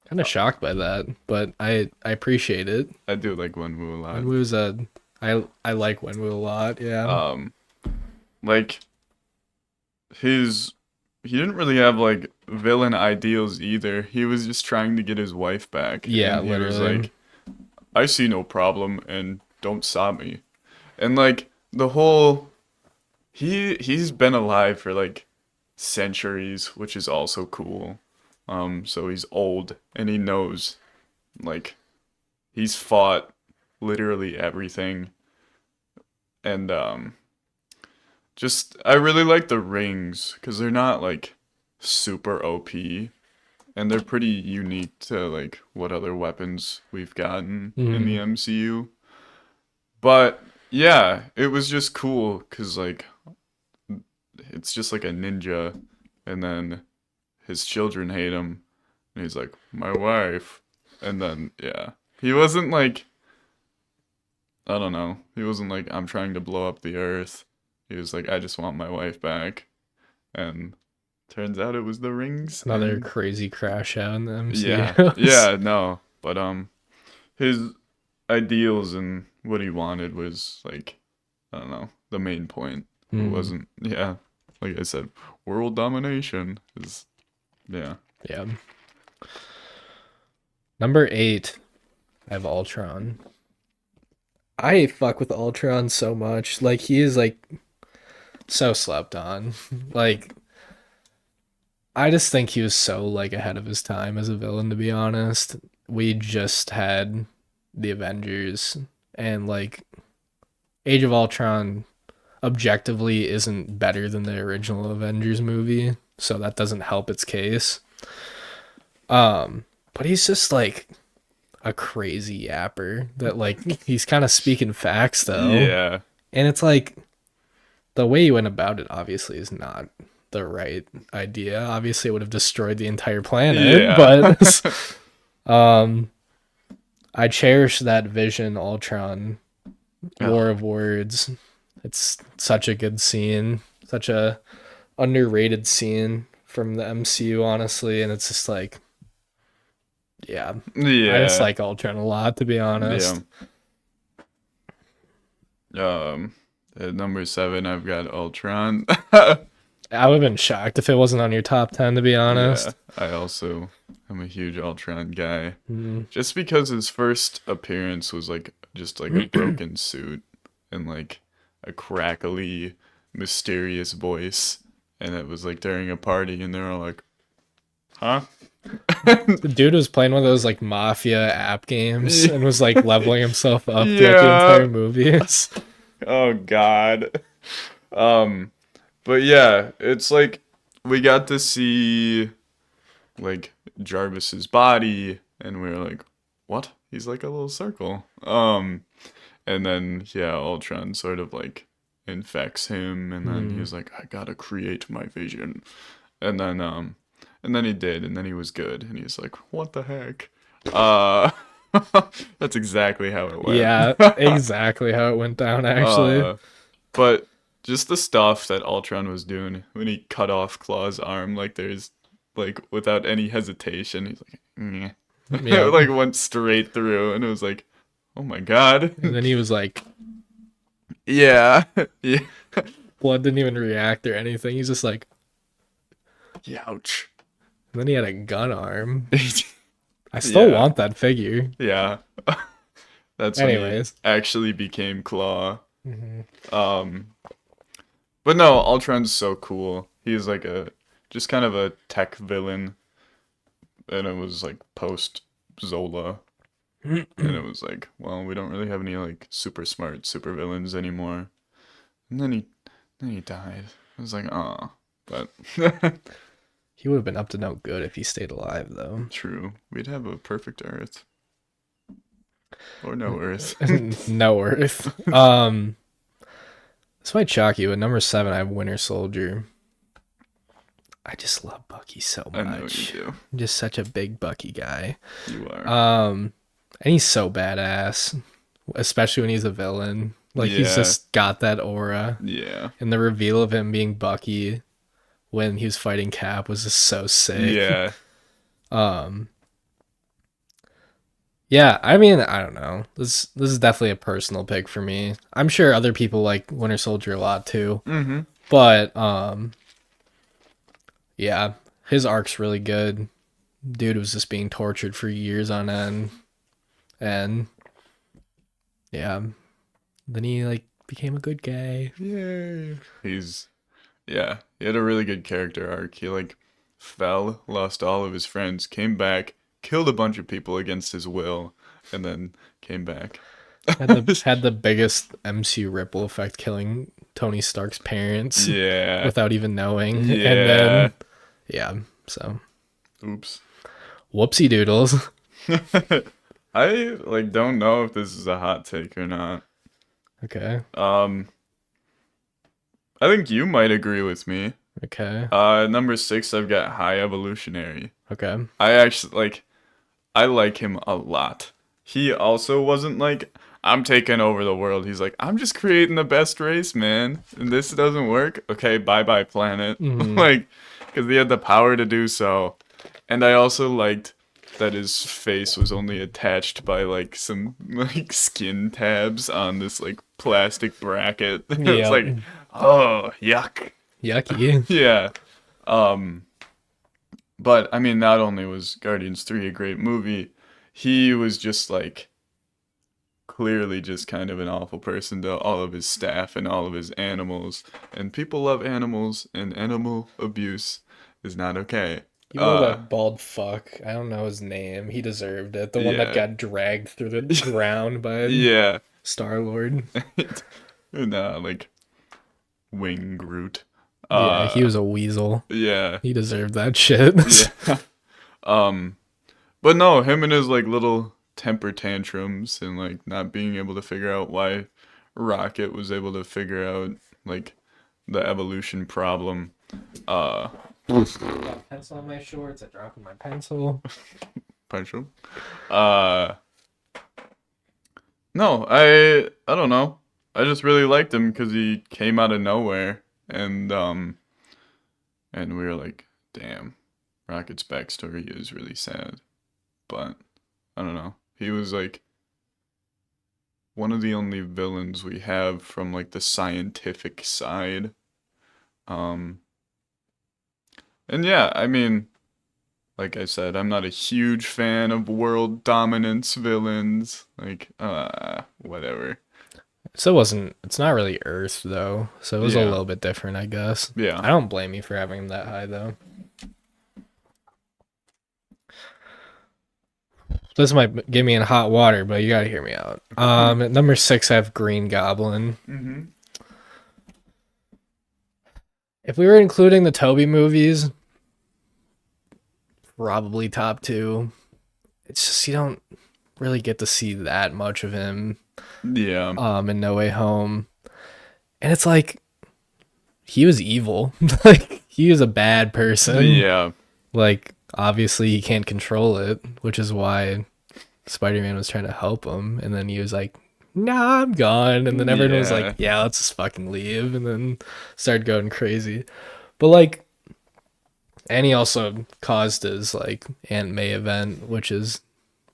Kind of shocked by that, but I appreciate it. I do like Wenwu a lot. Wenwu's a I like Wenwu a lot. Yeah. Um, like his he didn't really have like villain ideals either. He was just trying to get his wife back, Yeah, and he was literally. like, "I see no problem, and don't stop me." And like the whole he's been alive for like centuries, which is also cool. So he's old and he knows like he's fought literally everything. And just I really like the rings because they're not like super OP and they're pretty unique to like what other weapons we've gotten in the Mhm. MCU. But yeah, it was just cool because like it's just like a ninja, and then his children hate him, and he's like, my wife, and then yeah, he wasn't like I don't know, he wasn't like I'm trying to blow up the earth. He was like I just want my wife back, and turns out it was the rings, Another and crazy crash out in the yeah, MCU. yeah, no, but his ideals and what he wanted was like I don't know the main point. It Hmm. wasn't yeah, like I said, world domination is yeah. Yeah. Number 8, I have Ultron. I fuck with Ultron so much. Like he is like so slept on. Like I just think he was so like ahead of his time as a villain, to be honest. We just had the Avengers, and like Age of Ultron objectively isn't better than the original Avengers movie, so that doesn't help its case. But he's just like a crazy yapper that like he's kind of speaking facts though. Yeah. And it's like the way he went about it obviously is not the right idea. Obviously it would have destroyed the entire planet, Yeah. but um I cherish that Vision Ultron War Ugh. of Words. It's such a good scene, such a underrated scene from the MCU honestly, and it's just like yeah, I just Yeah. like Ultron a lot, to be Yeah. honest. At number 7, I've got Ultron. I would have been shocked if it wasn't on your top 10, to be Yeah. honest. I also am a huge Ultron guy. Mm. Just because his first appearance was like just like a broken suit and like a crackly, mysterious voice. And it was like during a party and they were all like, huh? The dude was playing one of those like mafia app games and was like leveling himself up throughout the Yeah. entire movies. Oh God. Um, but yeah, it's like we got to see like Jarvis's body, and we were like, "What?" He's like a little circle. And then yeah, Ultron sort of like infects him, and then he Mm. was like, "I gotta create my vision," and then he did, and then he was good, and he's like, "What the heck?" Uh, that's exactly how it went. Yeah, exactly how it went down actually. uh, but just the stuff that Ultron was doing when he cut off Claw's arm, like there's like without any hesitation, he's like, "Nyeh." It Yeah. like went straight through, and it was like, oh my god, And then he was like yeah, yeah, blood didn't even react or anything. He's just like ouch. and then he had a gun arm. I still Yeah, want that figure. yeah. That's when he Anyways. actually became Claw. Mhm. Um, but no, Ultron's so cool. He's like a just kind of a tech villain, and it was like post Zola. And it was like, well, we don't really have any like super smart super villains anymore. And then he died. I was like, oh, but He would have been up to no good if he stayed alive, though. True. We'd have a perfect Earth. Or no Earth. No Earth. This might shock you. At number 7, I have Winter Soldier. I just love Bucky so much. I know you do. I'm just such a big Bucky guy. You are. And he's so badass, especially when he's a villain. Like, he's Yeah. just got that aura. Yeah. And the reveal of him being Bucky when he was fighting Cap was just so sick. Yeah. Yeah, I mean, I don't know. This is definitely a personal pick for me. I'm sure other people like Winter Soldier a lot too. Mm-hmm. But yeah, his arc's really good. Dude was just being tortured for years on end. And yeah, then he like became a good guy. Yay. He had a really good character arc. He like fell, lost all of his friends, came back, killed a bunch of people against his will, and then came back. Had the biggest MCU ripple effect, killing Tony Stark's parents. Yeah. Without even knowing. Yeah. And then yeah, so Oops. whoopsie doodles. I like don't know if this is a hot take or not. Okay. I think you might agree with me. Okay. Number 6, I've got High Evolutionary. Okay. I like him a lot. He also wasn't like, I'm taking over the world. He's like, I'm just creating the best race, man. And this doesn't work. Okay, bye-bye planet. Mhm. Like, because he had the power to do so. And I also liked that his face was only attached by like some like skin tabs on this like plastic bracket. It's Yeah. like, oh, yuck. Yucky. Yeah. But I mean, not only was Guardians 3 a great movie, he was just like clearly just kind of an awful person to all of his staff and all of his animals. And people love animals, and animal abuse is not okay. You know that bald fuck? I don't know his name. He deserved it. The one that Yeah. got dragged through the ground by Yeah. Star-Lord. And like Wing Groot. Yeah, he was a weasel. Yeah. He deserved that shit. Yeah. But no, him and his like little temper tantrums and like not being able to figure out why Rocket was able to figure out like the evolution problem. Pencil on my shorts. I dropped my pencil. Punch No, I don't know. I just really liked him because he came out of nowhere, and we were like, damn, Rocket's backstory is really sad, but I don't know. He was like one of the only villains we have from like the scientific side. And yeah, I mean, like I said, I'm not a huge fan of world dominance villains. Like, whatever. So it's not really Earth though. So it was a Yeah. little bit different, I guess. Yeah. I don't blame you for having him that high though. This might get me in hot water, but you gotta hear me out. At number 6, I have Green Goblin. Mm-hmm. If we were including the Toby movies, probably top 2. It's just you don't really get to see that much of him Yeah. in No Way Home. And it's like he was evil. Like he was a bad person. Yeah. Like obviously he can't control it, which is why Spider-Man was trying to help him, and then he was like, nah, I'm gone. And then everyone was Yeah. like, yeah, let's just fucking leave, and then started going crazy. But like, and he also caused his like Aunt May event, which is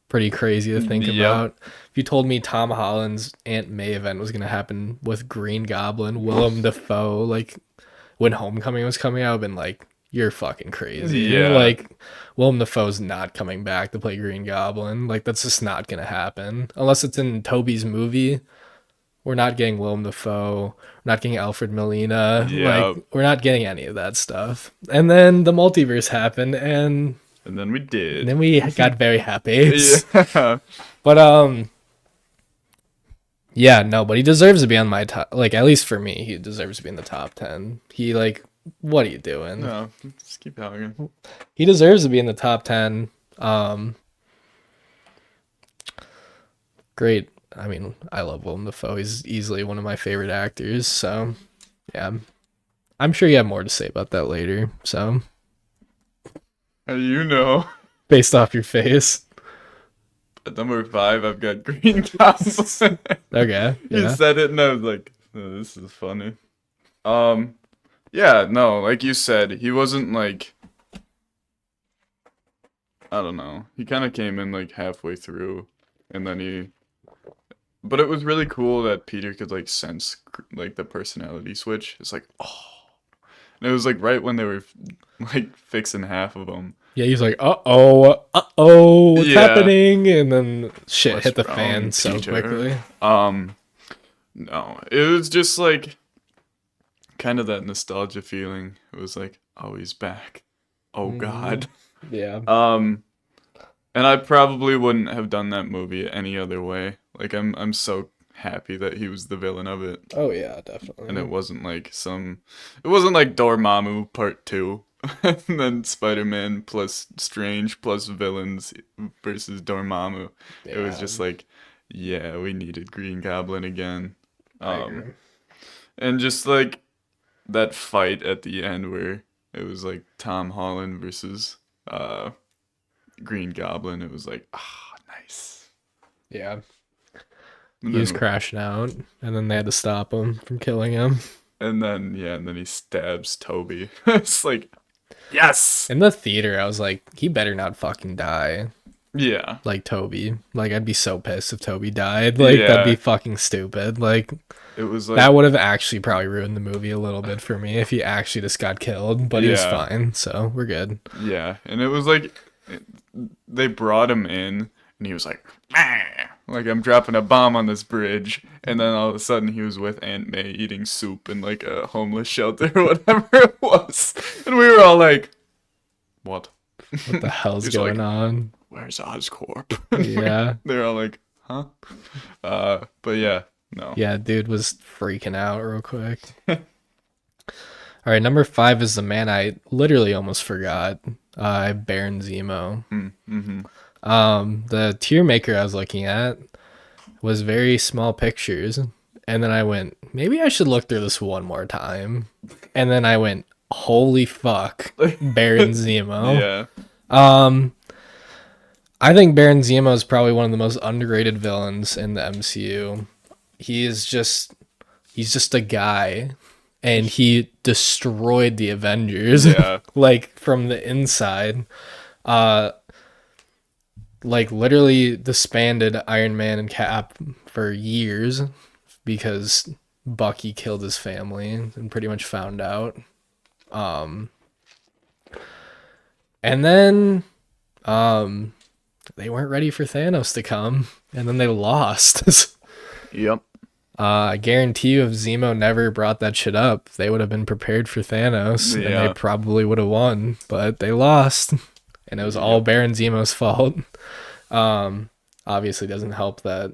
pretty crazy to think Yep. about. If you told me Tom Holland's Aunt May event was gonna happen with Green Goblin, Willem Dafoe, like when Homecoming was coming out, I've been like, you're fucking crazy. Yeah. Like Willem Dafoe's not coming back to play Green Goblin. Like that's just not gonna happen unless it's in Toby's movie. We're not getting Willem Dafoe. We're not getting Alfred Molina. Yep. Like we're not getting any of that stuff. And then the multiverse happened, and And then we did. then we got very happy. Yeah. But yeah, no, but he deserves to be on my top. Like at least for me, he deserves to be in the top 10. He like what are you doing? No, just keep talking. He deserves to be in the top 10. Um, great. I mean, I love Willem Dafoe. He's easily one of my favorite actors. So, yeah, I'm sure you have more to say about that later. So, You know. based off your face. At number 5, I've got Green Goblin. Okay. You Yeah. said it, and I was like, oh, this is funny. Yeah, no, like you said, he wasn't like, I don't know. He kind of came in like halfway through, and then but it was really cool that Peter could like sense like the personality switch. It's like, oh, and it was like right when they were like fixing half of them. Yeah, he's like, what's Yeah. happening? And then shit What's hit the wrong, fan so Peter? quickly. No, it was just like kind of that nostalgia feeling. It was like, oh, he's back. Oh God. Yeah. And I probably wouldn't have done that movie any other way. Like I'm so happy that he was the villain of it. Oh yeah, definitely. And it wasn't like Dormammu Part 2. And then Spider-Man plus Strange plus villains versus Dormammu. It was just like, yeah, we needed Green Goblin again. And just like that fight at the end where it was like Tom Holland versus Green Goblin. It was like, nice. Yeah. And He was then, crashing out, and then they had to stop him from killing him. and then he stabs Toby. It's like, yes. In the theater, I was like, he better not fucking die. Yeah. Like Toby. Like, I'd be so pissed if Toby died. Like, that'd be fucking stupid. Like, it was like that would have actually probably ruined the movie a little bit for me if he actually just got killed. But he was fine, so we're good. Yeah, and it was like they brought him in, and he was like, like I'm dropping a bomb on this bridge, and then all of a sudden he was with Aunt May eating soup in like a homeless shelter or whatever it was, and we were all like, what? What the hell's He's going like, on? Where's Oscorp? Yeah. They're all like, huh? But yeah, no. Yeah, dude was freaking out real quick. All right, number 5 is the man I literally almost forgot. Baron Zemo. The tier maker I was looking at was very small pictures, and then I went, maybe I should look through this one more time, and then I went, holy fuck, Baron Zemo. Yeah. I think Baron Zemo is probably one of the most underrated villains in the MCU. He's just a guy, and he destroyed the Avengers. Yeah. Like from the inside. Like literally disbanded Iron Man and Cap for years because Bucky killed his family and pretty much found out. And then they weren't ready for Thanos to come, and then they lost. Yep. I guarantee you if Zemo never brought that shit up, they would have been prepared for Thanos, and they probably would have won, but they lost, and it was all Baron Zemo's fault. Obviously doesn't help that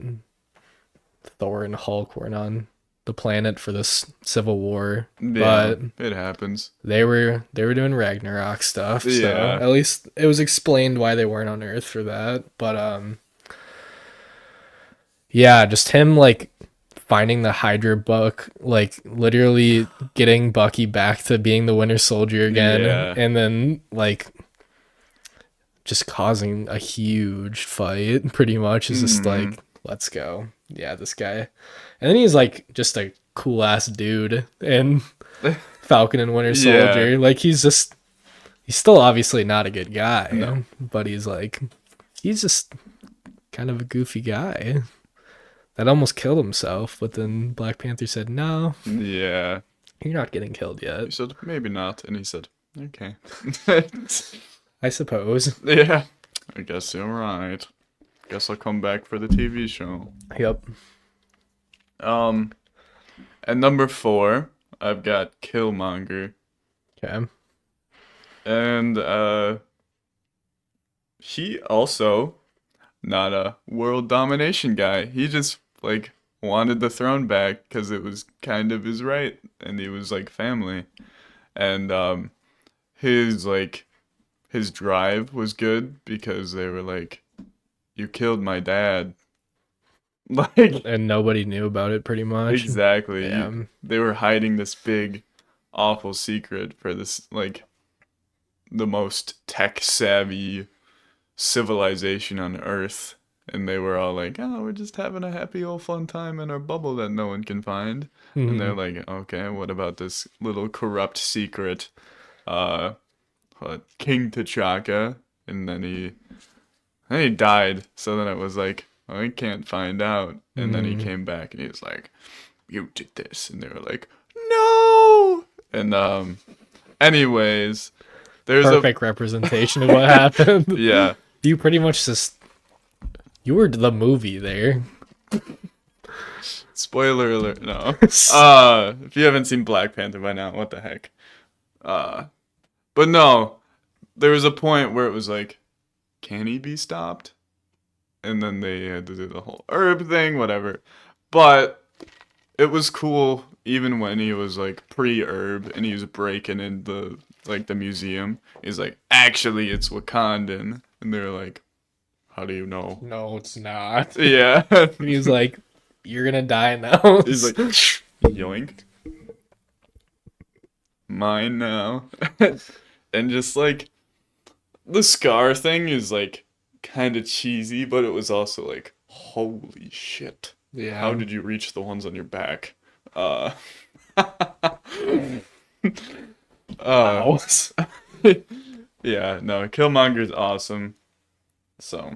Thor and Hulk weren't on the planet for this civil war, but it happens. They were doing Ragnarok stuff, so at least it was explained why they weren't on Earth for that. But yeah, just him like finding the Hydra book, like literally getting Bucky back to being the Winter Soldier again, and then like just causing a huge fight pretty much is just like, let's go. Yeah, this guy. And then he's like just a cool ass dude in Falcon and Winter Soldier. Like he's still obviously not a good guy, but he's just kind of a goofy guy that almost killed himself, but then Black Panther said, no. Yeah. You're not getting killed yet. He said, maybe not. And he said, okay. I suppose. Yeah. I guess you're right. Guess I'll come back for the TV show. Yep. At number 4, I've got Killmonger. Okay. And he also not a world domination guy. He just like wanted the throne back because it was kind of his right, and he was like family. and his like his drive was good because they were like, "You killed my dad." Like And nobody knew about it pretty much. exactly, Yeah. they were hiding this big, awful secret for this like the most tech savvy civilization on Earth. And they were all like, "Oh, we're just having a happy old fun time in our bubble that no one can find." And they're Mhm. like, "Okay, what about this little corrupt secret, uh, King T'Chaka?" And then he died. So then it was like, I can't find out. And then he Mhm. came back and he was like, "You did this," and they were like, "No." And anyways, there's a Perfect representation of what happened. yeah. You pretty much just you were the movie there. Spoiler alert, no. If you haven't seen Black Panther by now, what the heck? But no, there was a point where it was like, can he be stopped? And then they had to do the whole herb thing, whatever. But it was cool even when he was like pre-herb and he was breaking in the museum. He's like, actually, it's Wakandan, and they're like, how do you know? No, it's not. Yeah. And he's like, "You're gonna die now." He's like, yoink, mine now. And just like the scar thing is like kind of cheesy, but it was also like, holy shit. How Yeah. did you reach the ones on your back? Uh, uh, Wow. yeah, no, Killmonger's awesome. So,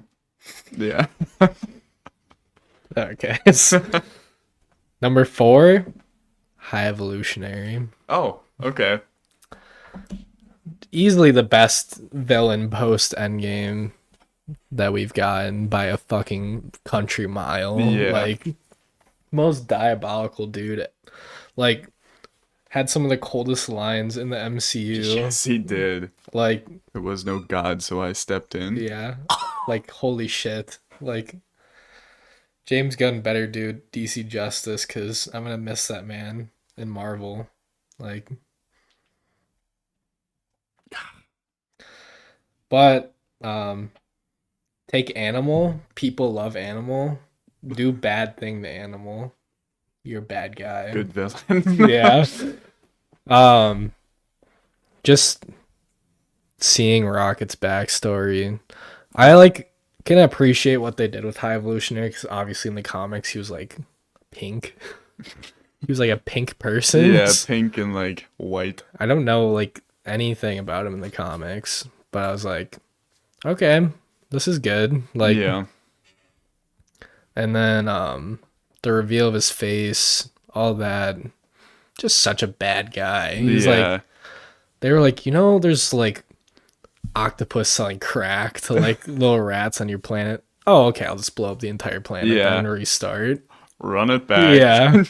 yeah. Okay. Number 4, High Evolutionary. Oh, okay. Easily the best villain post Endgame that we've gotten by a fucking country mile. Yeah. Like, most diabolical dude. Like, had some of the coldest lines in the MCU. Yes, he did. Like, There was no god, so I stepped in. yeah. Like, holy shit. Like, James Gunn better do DC justice because I'm gonna miss that man in Marvel. Like, but take Animal. People love Animal. Do bad thing to Animal. You're a bad guy. Good villain. Yeah. Um, just seeing Rocket's backstory, I like can appreciate what they did with High Evolutionary because obviously in the comics he was like pink. He was like a pink person. Yeah, pink and like white. I don't know like anything about him in the comics, but I was like, okay, this is good. Like, Yeah. and then the reveal of his face, all that, just such a bad guy. He's Yeah. like, they were like, you know, there's like octopus selling crack to like little rats on your planet. Oh, okay, I'll just blow up the entire planet Yeah. and restart. Run it back. Yeah.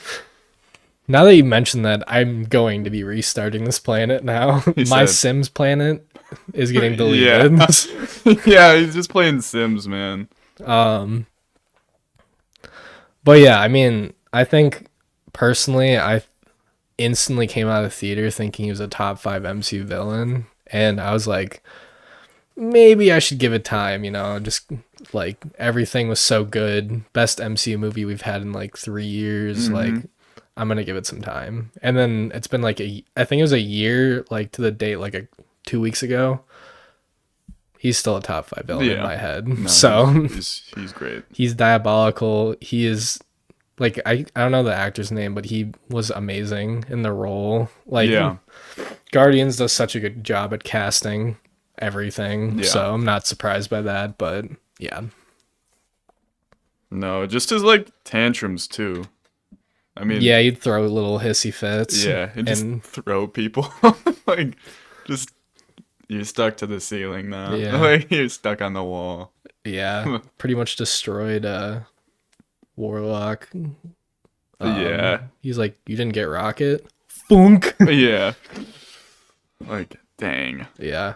Now that you mentioned that, I'm going to be restarting this planet now. My said- Sims planet is getting Yeah. deleted. Yeah, he's just playing Sims, man. But yeah, I mean, I think personally, I instantly came out of the theater thinking he was a top 5 MCU villain, and I was like, maybe I should give it time, you know, just like everything was so good. Best MCU movie we've had in like 3 years. Like, I'm gonna give it some time. And then it's been like I think it was a year, like to the date, like 2 weeks ago. He's still a top 5 villain in my head. No, So he's great. he's diabolical. He is like I don't know the actor's name, but he was amazing in the role. Like Yeah. Guardians does such a good job at casting everything. Yeah. So I'm not surprised by that, but yeah. No, just his like tantrums too. I mean, Yeah, he'd throw little hissy fits. yeah, and just throw people. Like, just you're stuck to the ceiling now. Yeah. Like you're stuck on the wall. Yeah, pretty much destroyed Warlock. Yeah. He's like, you didn't get Rocket? Funk. Yeah. Like, dang. Yeah.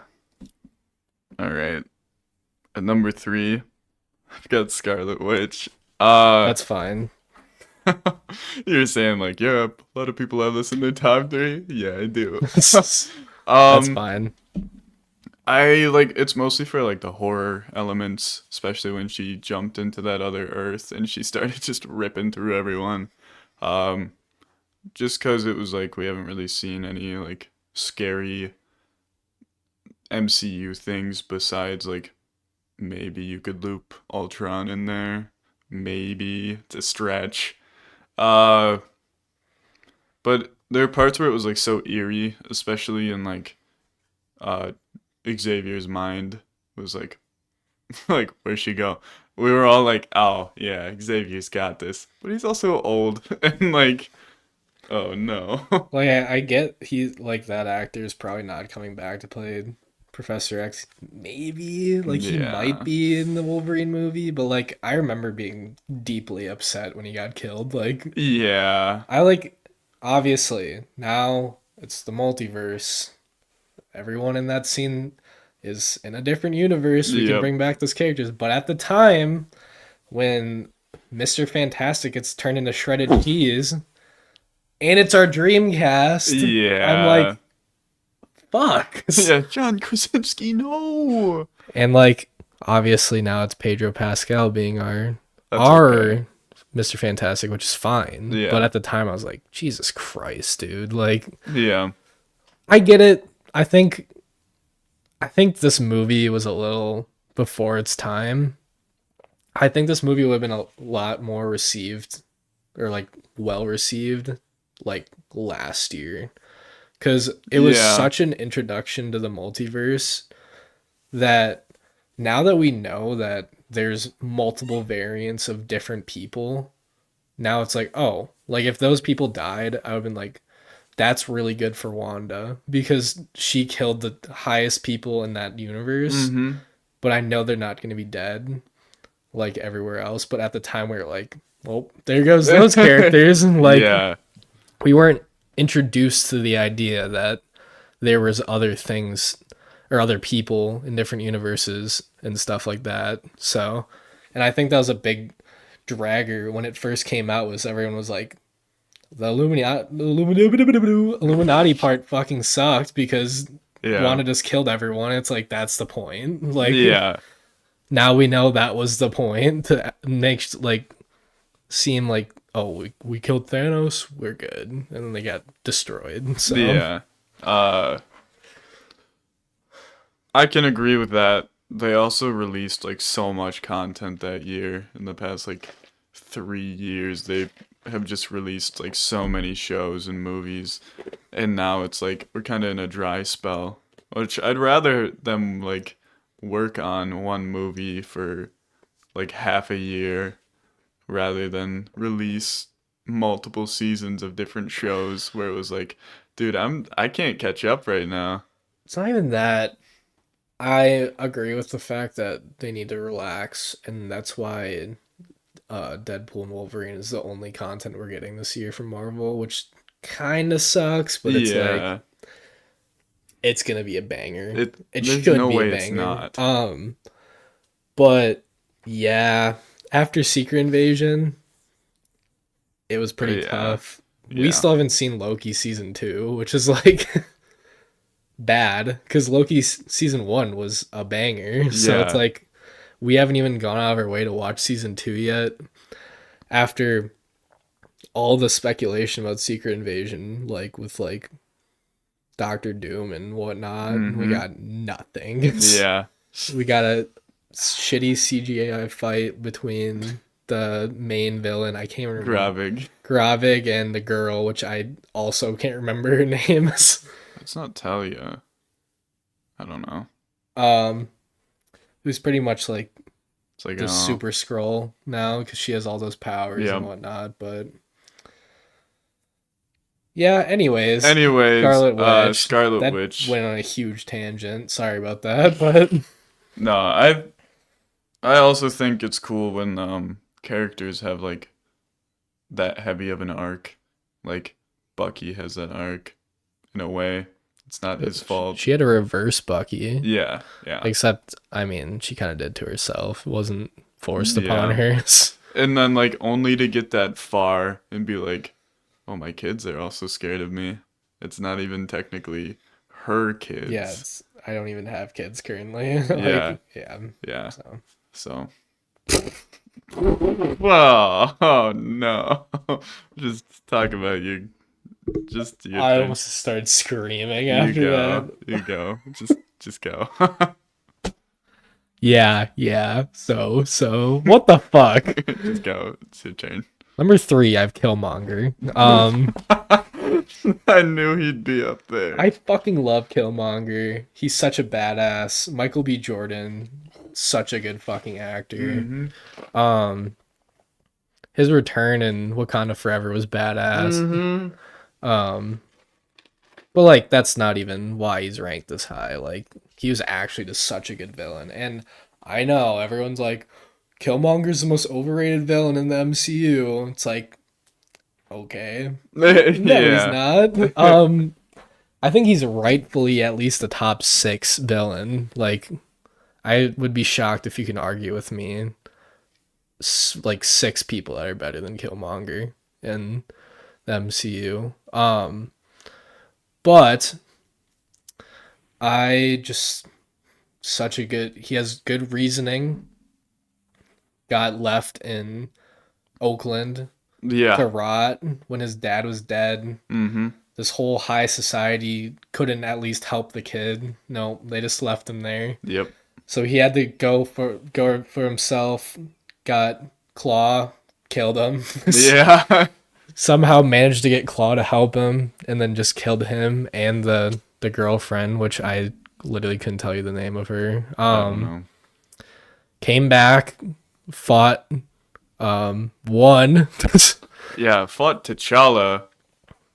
All right. At number 3, I've got Scarlet Witch. That's fine. You're saying like, yeah, a lot of people have this in their top three. Yeah, I do. That's um, fine. I like it's mostly for like the horror elements, especially when she jumped into that other Earth and she started just ripping through everyone. Um, just because it was like we haven't really seen any like scary MCU things besides like maybe you could loop Ultron in there, maybe to stretch. Uh, but there are parts where it was like so eerie, especially in like uh Xavier's mind was like like where'd she go? We were all like, oh yeah, Xavier's got this, but he's also old and like, oh no. Like I get he like that actor is probably not coming back to play Professor X. Maybe like he might Yeah, be in the Wolverine movie, but like I remember being deeply upset when he got killed. Like yeah, I like obviously now it's the multiverse. Everyone in that scene is in a different universe. We can yep, bring back those characters, but at the time when Mr. Fantastic gets turned into shredded cheese and it's our Dreamcast, I'm yeah, like, fuck. yeah. John Krasinski, no. And like obviously now it's Pedro Pascal being our That's okay. our Mr. Fantastic, which is fine. But Yeah, at the time I was like, Jesus Christ, dude. Like yeah, I get it. I think this movie was a little before its time. I think this movie would have been a lot more received or like well received like last year cuz it was yeah. such an introduction to the multiverse that now that we know that there's multiple variants of different people, now it's like, oh, like if those people died, I would have been like, that's really good for Wanda because she killed the highest people in that universe, Mm-hmm. but I know they're not going to be dead like everywhere else. But at the time, we were like, well, there goes those characters. And like, Yeah, we weren't introduced to the idea that there was other things or other people in different universes and stuff like that. So, and I think that was a big dragger when it first came out was everyone was like, the Illuminati part fucking sucked because yeah, Wanda just killed everyone. It's like that's the point. Like yeah, now we know that was the point to make like seem like oh we killed Thanos, we're good, and then they got destroyed. So yeah. Uh, I can agree with that. They also released like so much content that year. In the past like 3 years, they have just released like so many shows and movies, and now it's like we're kind of in a dry spell. Which I'd rather them like work on one movie for like half a year rather than release multiple seasons of different shows where it was like, dude, I can't catch up right now. it's not even that. I agree with the fact that they need to relax, and that's why Deadpool and Wolverine is the only content we're getting this year from Marvel, which kind of sucks, but it's like Yeah. it's gonna be a banger. It There's should no be a way it's banger. not. But yeah, after Secret Invasion, it was pretty Yeah. tough. We Yeah. still haven't seen Loki season 2, which is like bad because Loki season 1 was a banger. So it's Yeah. like we haven't even gone out of our way to watch season 2 yet. After all the speculation about Secret Invasion, like with like Doctor Doom and whatnot, we Mhm. got nothing. Yeah. We got a shitty CGI fight between the main villain. I can't remember Gravig. Gravig and the girl, which I also can't remember her names. It's not Talia. I don't know. um, who's pretty much like It's like the oh super scroll now because she has all those powers and yeah. whatnot. But yeah, anyways, Anyways, Scarlet Witch. Scarlet That Witch. went on a huge tangent. Sorry about that, but No, I also think it's cool when characters have like that heavy of an arc. Like Bucky has that arc in a way. It's not his fault. she had a reverse Bucky. Yeah, yeah. Except, I mean, she kind of did to herself. It wasn't forced upon Yeah. her. And then like only to get that far and be like, oh, my kids are also scared of me. It's not even technically her Yeah, kids. I don't even have kids currently. Yeah, Like, yeah. yeah. So So, well, oh no. Just talk about you. Just your I turn. almost started screaming You after go. that. You go. Just go. Yeah, yeah. So what the fuck? Just go. It's your turn. Number 3, I've Killmonger. I knew he'd be up I there. fucking love Killmonger. He's such a badass. Michael B. Jordan, such a good fucking actor. Mm-hmm. Um, his return in Wakanda Forever was badass. Mm-hmm. Um, but like that's not even why he's ranked this high. Like he was actually just such a good villain. And I know everyone's like, Killmonger's the most overrated villain in the MCU. It's like, okay. No, he's Yeah. not. I think he's rightfully at least a top 6 villain. Like I would be shocked if you can argue with me. Like 6 people that are better than Killmonger in the MCU. But I just such a good. He has good reasoning. Got left in Oakland Yeah. to rot when his dad was dead. Mm-hmm. This whole high society couldn't at least help the kid. No, they just left him there. Yep. So he had to go for himself. Got Claw, killed him. Yeah. Somehow managed to get Claw to help him, and then just killed him and the girlfriend, which I literally couldn't tell you the name of her. I don't know. Came back, fought, won. Yeah, fought T'Challa,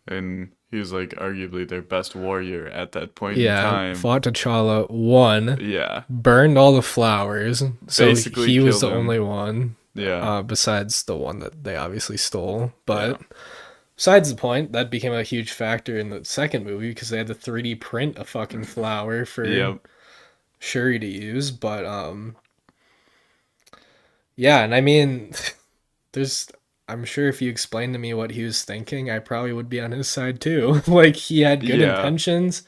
and he was like arguably their best warrior at that point in Yeah, time. fought T'Challa, won, Yeah. burned all the flowers, so Basically he was the killed him. only one. Yeah. Besides the one that they obviously stole. Yeah. But besides the point, that became a huge factor in the second movie because they had to 3D print a fucking flower for Yep. Shuri to use. But yeah, and I mean, there's. I'm sure if you explained to me what he was thinking, I probably would be on his side too. Like he had good Yeah. intentions,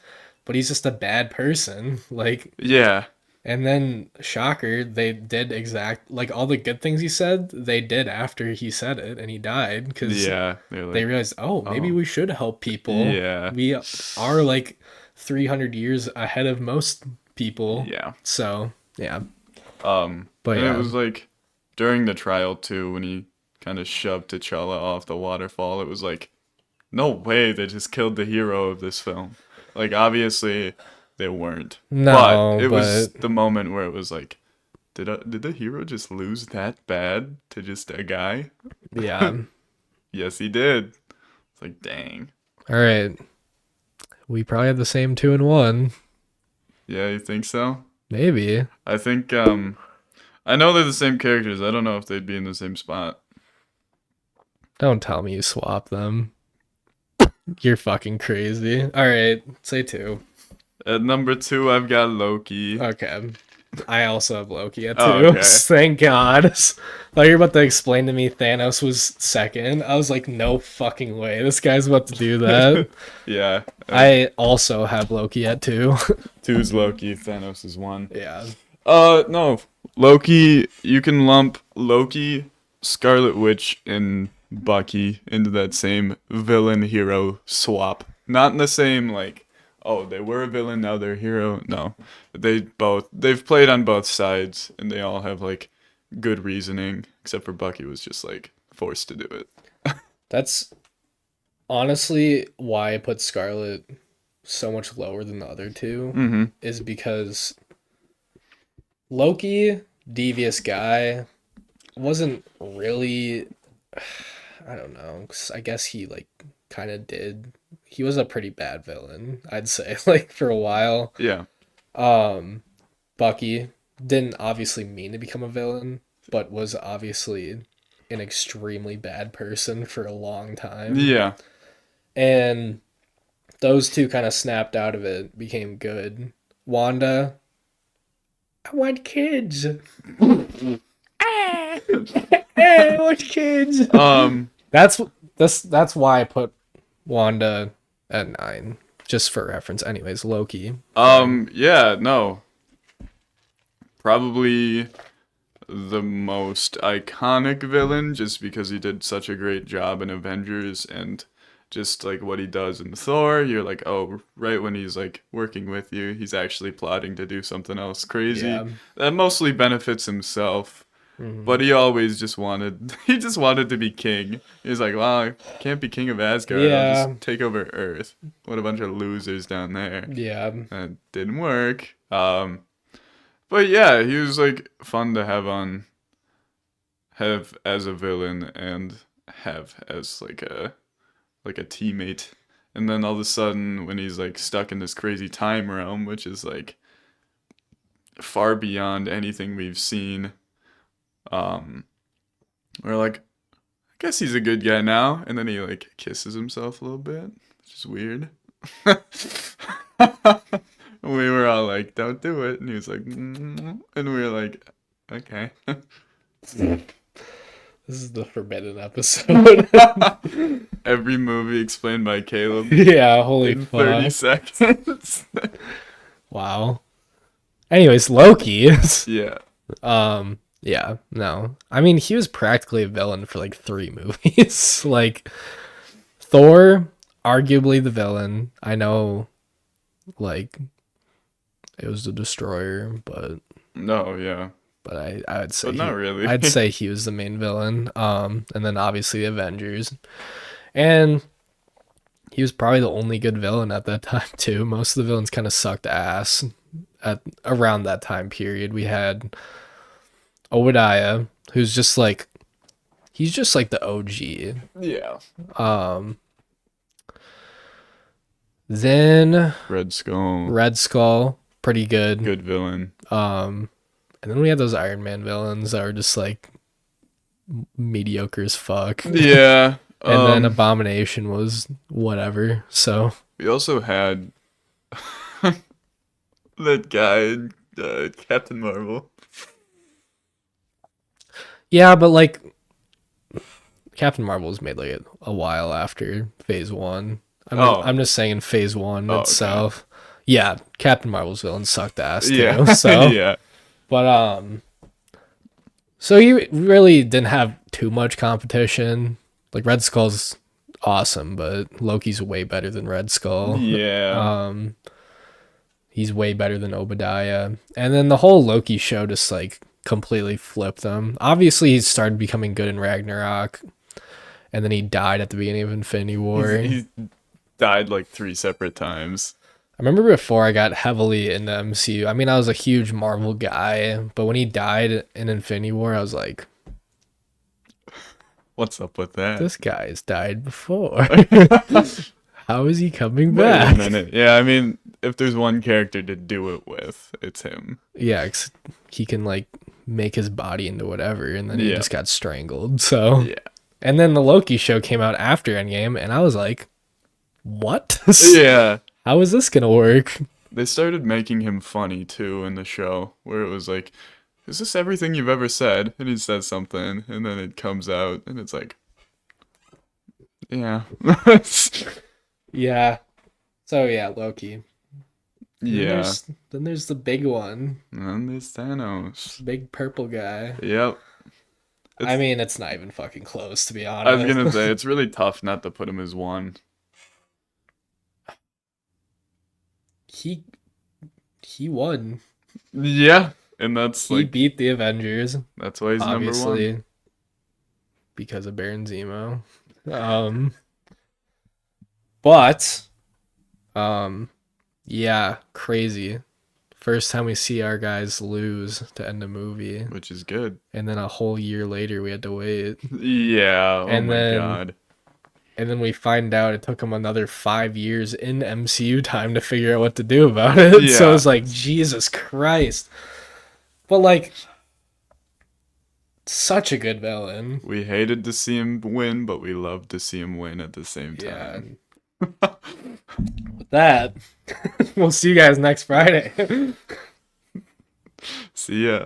but he's just a bad person. Like, Yeah. and then shocker, they did like all the good things he said, they did after he said it and he died because Yeah. They're they like, realized, oh, maybe oh. we should help people. Yeah. We are like 300 years ahead of most people. Yeah. So, yeah. But And it yeah. was like during the trial too, when he kind of shoved T'Challa off the waterfall, it was like, no way they just killed the hero of this film. Like obviously they weren't. But No, it was but the moment where it was like, did the hero just lose that bad to just a guy? yeah. Yes, he did. It's like, dang. All right. We probably have the same 2 and 1. Yeah, you think so? Maybe. I think I know they're the same characters. I don't know if they'd be in the same spot. Don't tell me you swap them. You're fucking crazy. All right. Say 2. At number 2, I've got Loki. Okay. I also have Loki at 2. Oh, okay. Thank God. Thought you were about to explain to me Thanos was second. I was like, no fucking way. This guy's about to do that. Yeah. I also have Loki at 2. 2's Loki, Thanos is 1. Yeah. No. Loki, you can lump Loki, Scarlet Witch, and Bucky into that same villain hero swap. Not in the same like, oh, they were a villain, now they're a hero. No. They've played on both sides and they all have like good reasoning, except for Bucky was just like forced to do it. That's honestly why I put Scarlet so much lower than the other 2 Mm-hmm. is because Loki, devious guy, wasn't really I don't know. 'Cause I guess he like kind of did. He was a pretty bad villain, I'd say, like for a while. Yeah. Bucky didn't obviously mean to become a villain, but was obviously an extremely bad person for a long time. Yeah. And those 2 kind of snapped out of it, became good. Wanda, I want kids. Hey, what changed? Um, That's why I put Wanda at 9, just for reference. Anyways, Loki. yeah, no. Probably the most iconic villain just because he did such a great job in Avengers and just like what he does in Thor, you're like, oh, right when he's like working with you, he's actually plotting to do something else crazy Yeah. that mostly benefits himself. Mhm. But he always just wanted he just wanted to be king. He's like, well, I can't be king of Asgard. I'll just Yeah. take over Earth. What a bunch of losers down there. Yeah. That didn't work. But yeah, he was like fun to have as a villain and have as like a teammate. And then all of a sudden when he's like stuck in this crazy time realm, which is like far beyond anything we've seen, um we're like, I guess he's a good guy now. And then he like kisses himself a little bit, which is weird. We were all like, don't do it. And he was like, and we were like, okay. This is the forbidden episode. Every movie explained by Caleb Yeah, holy in 30 fuck. seconds. Wow. Anyways, Loki. Yeah. Yeah, no. I mean, he was practically a villain for like 3 movies. Like Thor, arguably the villain. I know like it was the destroyer, but No, yeah. I would say But not really. I'd say he was the main villain. And then obviously the Avengers. And he was probably the only good villain at that time too. Most of the villains kind of sucked ass at around that time period. We had Obadiah, who's just like he's just like the OG. Yeah. Then Red Skull. Red Skull, pretty good. Good villain. And then we had those Iron Man villains that were just like mediocre as fuck. Yeah. And then Abomination was whatever. So we also had that guy, Captain Marvel. yeah, but like Captain Marvel was made like a while after Phase 1. I'm just saying in Phase 1 itself. Okay. Yeah, Captain Marvel's villain sucked ass too. Yeah. So yeah. But so you really didn't have too much competition. Like Red Skull's awesome, but Loki's way better than Red Skull. Yeah. He's way better than Obadiah. And then the whole Loki show just like completely flipped him. Obviously he started becoming good in Ragnarok, and then he died at the beginning of Infinity War. He died like 3 separate times. I remember before I got heavily into MCU. I mean, I was a huge Marvel guy, but when he died in Infinity War, I was like, what's up with that? This guy's died before. How is he coming back? Wait a minute. Yeah, I mean, if there's one character to do it with, it's him. Yeah, he can like make his body into whatever, and then he just got strangled. So yeah. And then the Loki show came out after Endgame, and I was like, what? Yeah. How is this gonna work? They started making him funny too in the show, where it was like, is this everything you've ever said? And he says something, and then it comes out, and it's like, yeah. Yeah. So yeah, Loki. Yeah. Then there's the big one. And then there's Thanos. Big purple guy. Yep. I mean, it's not even fucking close, to be honest. I was gonna say, it's really tough not to put him as 1. He won. Yeah, and that's he beat the Avengers. That's why he's obviously, number 1. Because of Baron Zemo. But yeah, crazy. First time we see our guys lose to end a movie, which is good. And then a whole year later we had to wait. Yeah. Oh my god. And then we find out it took them another 5 years in MCU time to figure out what to do about it. Yeah. So it's like, Jesus Christ. But like, such a good villain. We hated to see him win, but we loved to see him win at the same time. Yeah. With that, we'll see you guys next Friday. See ya.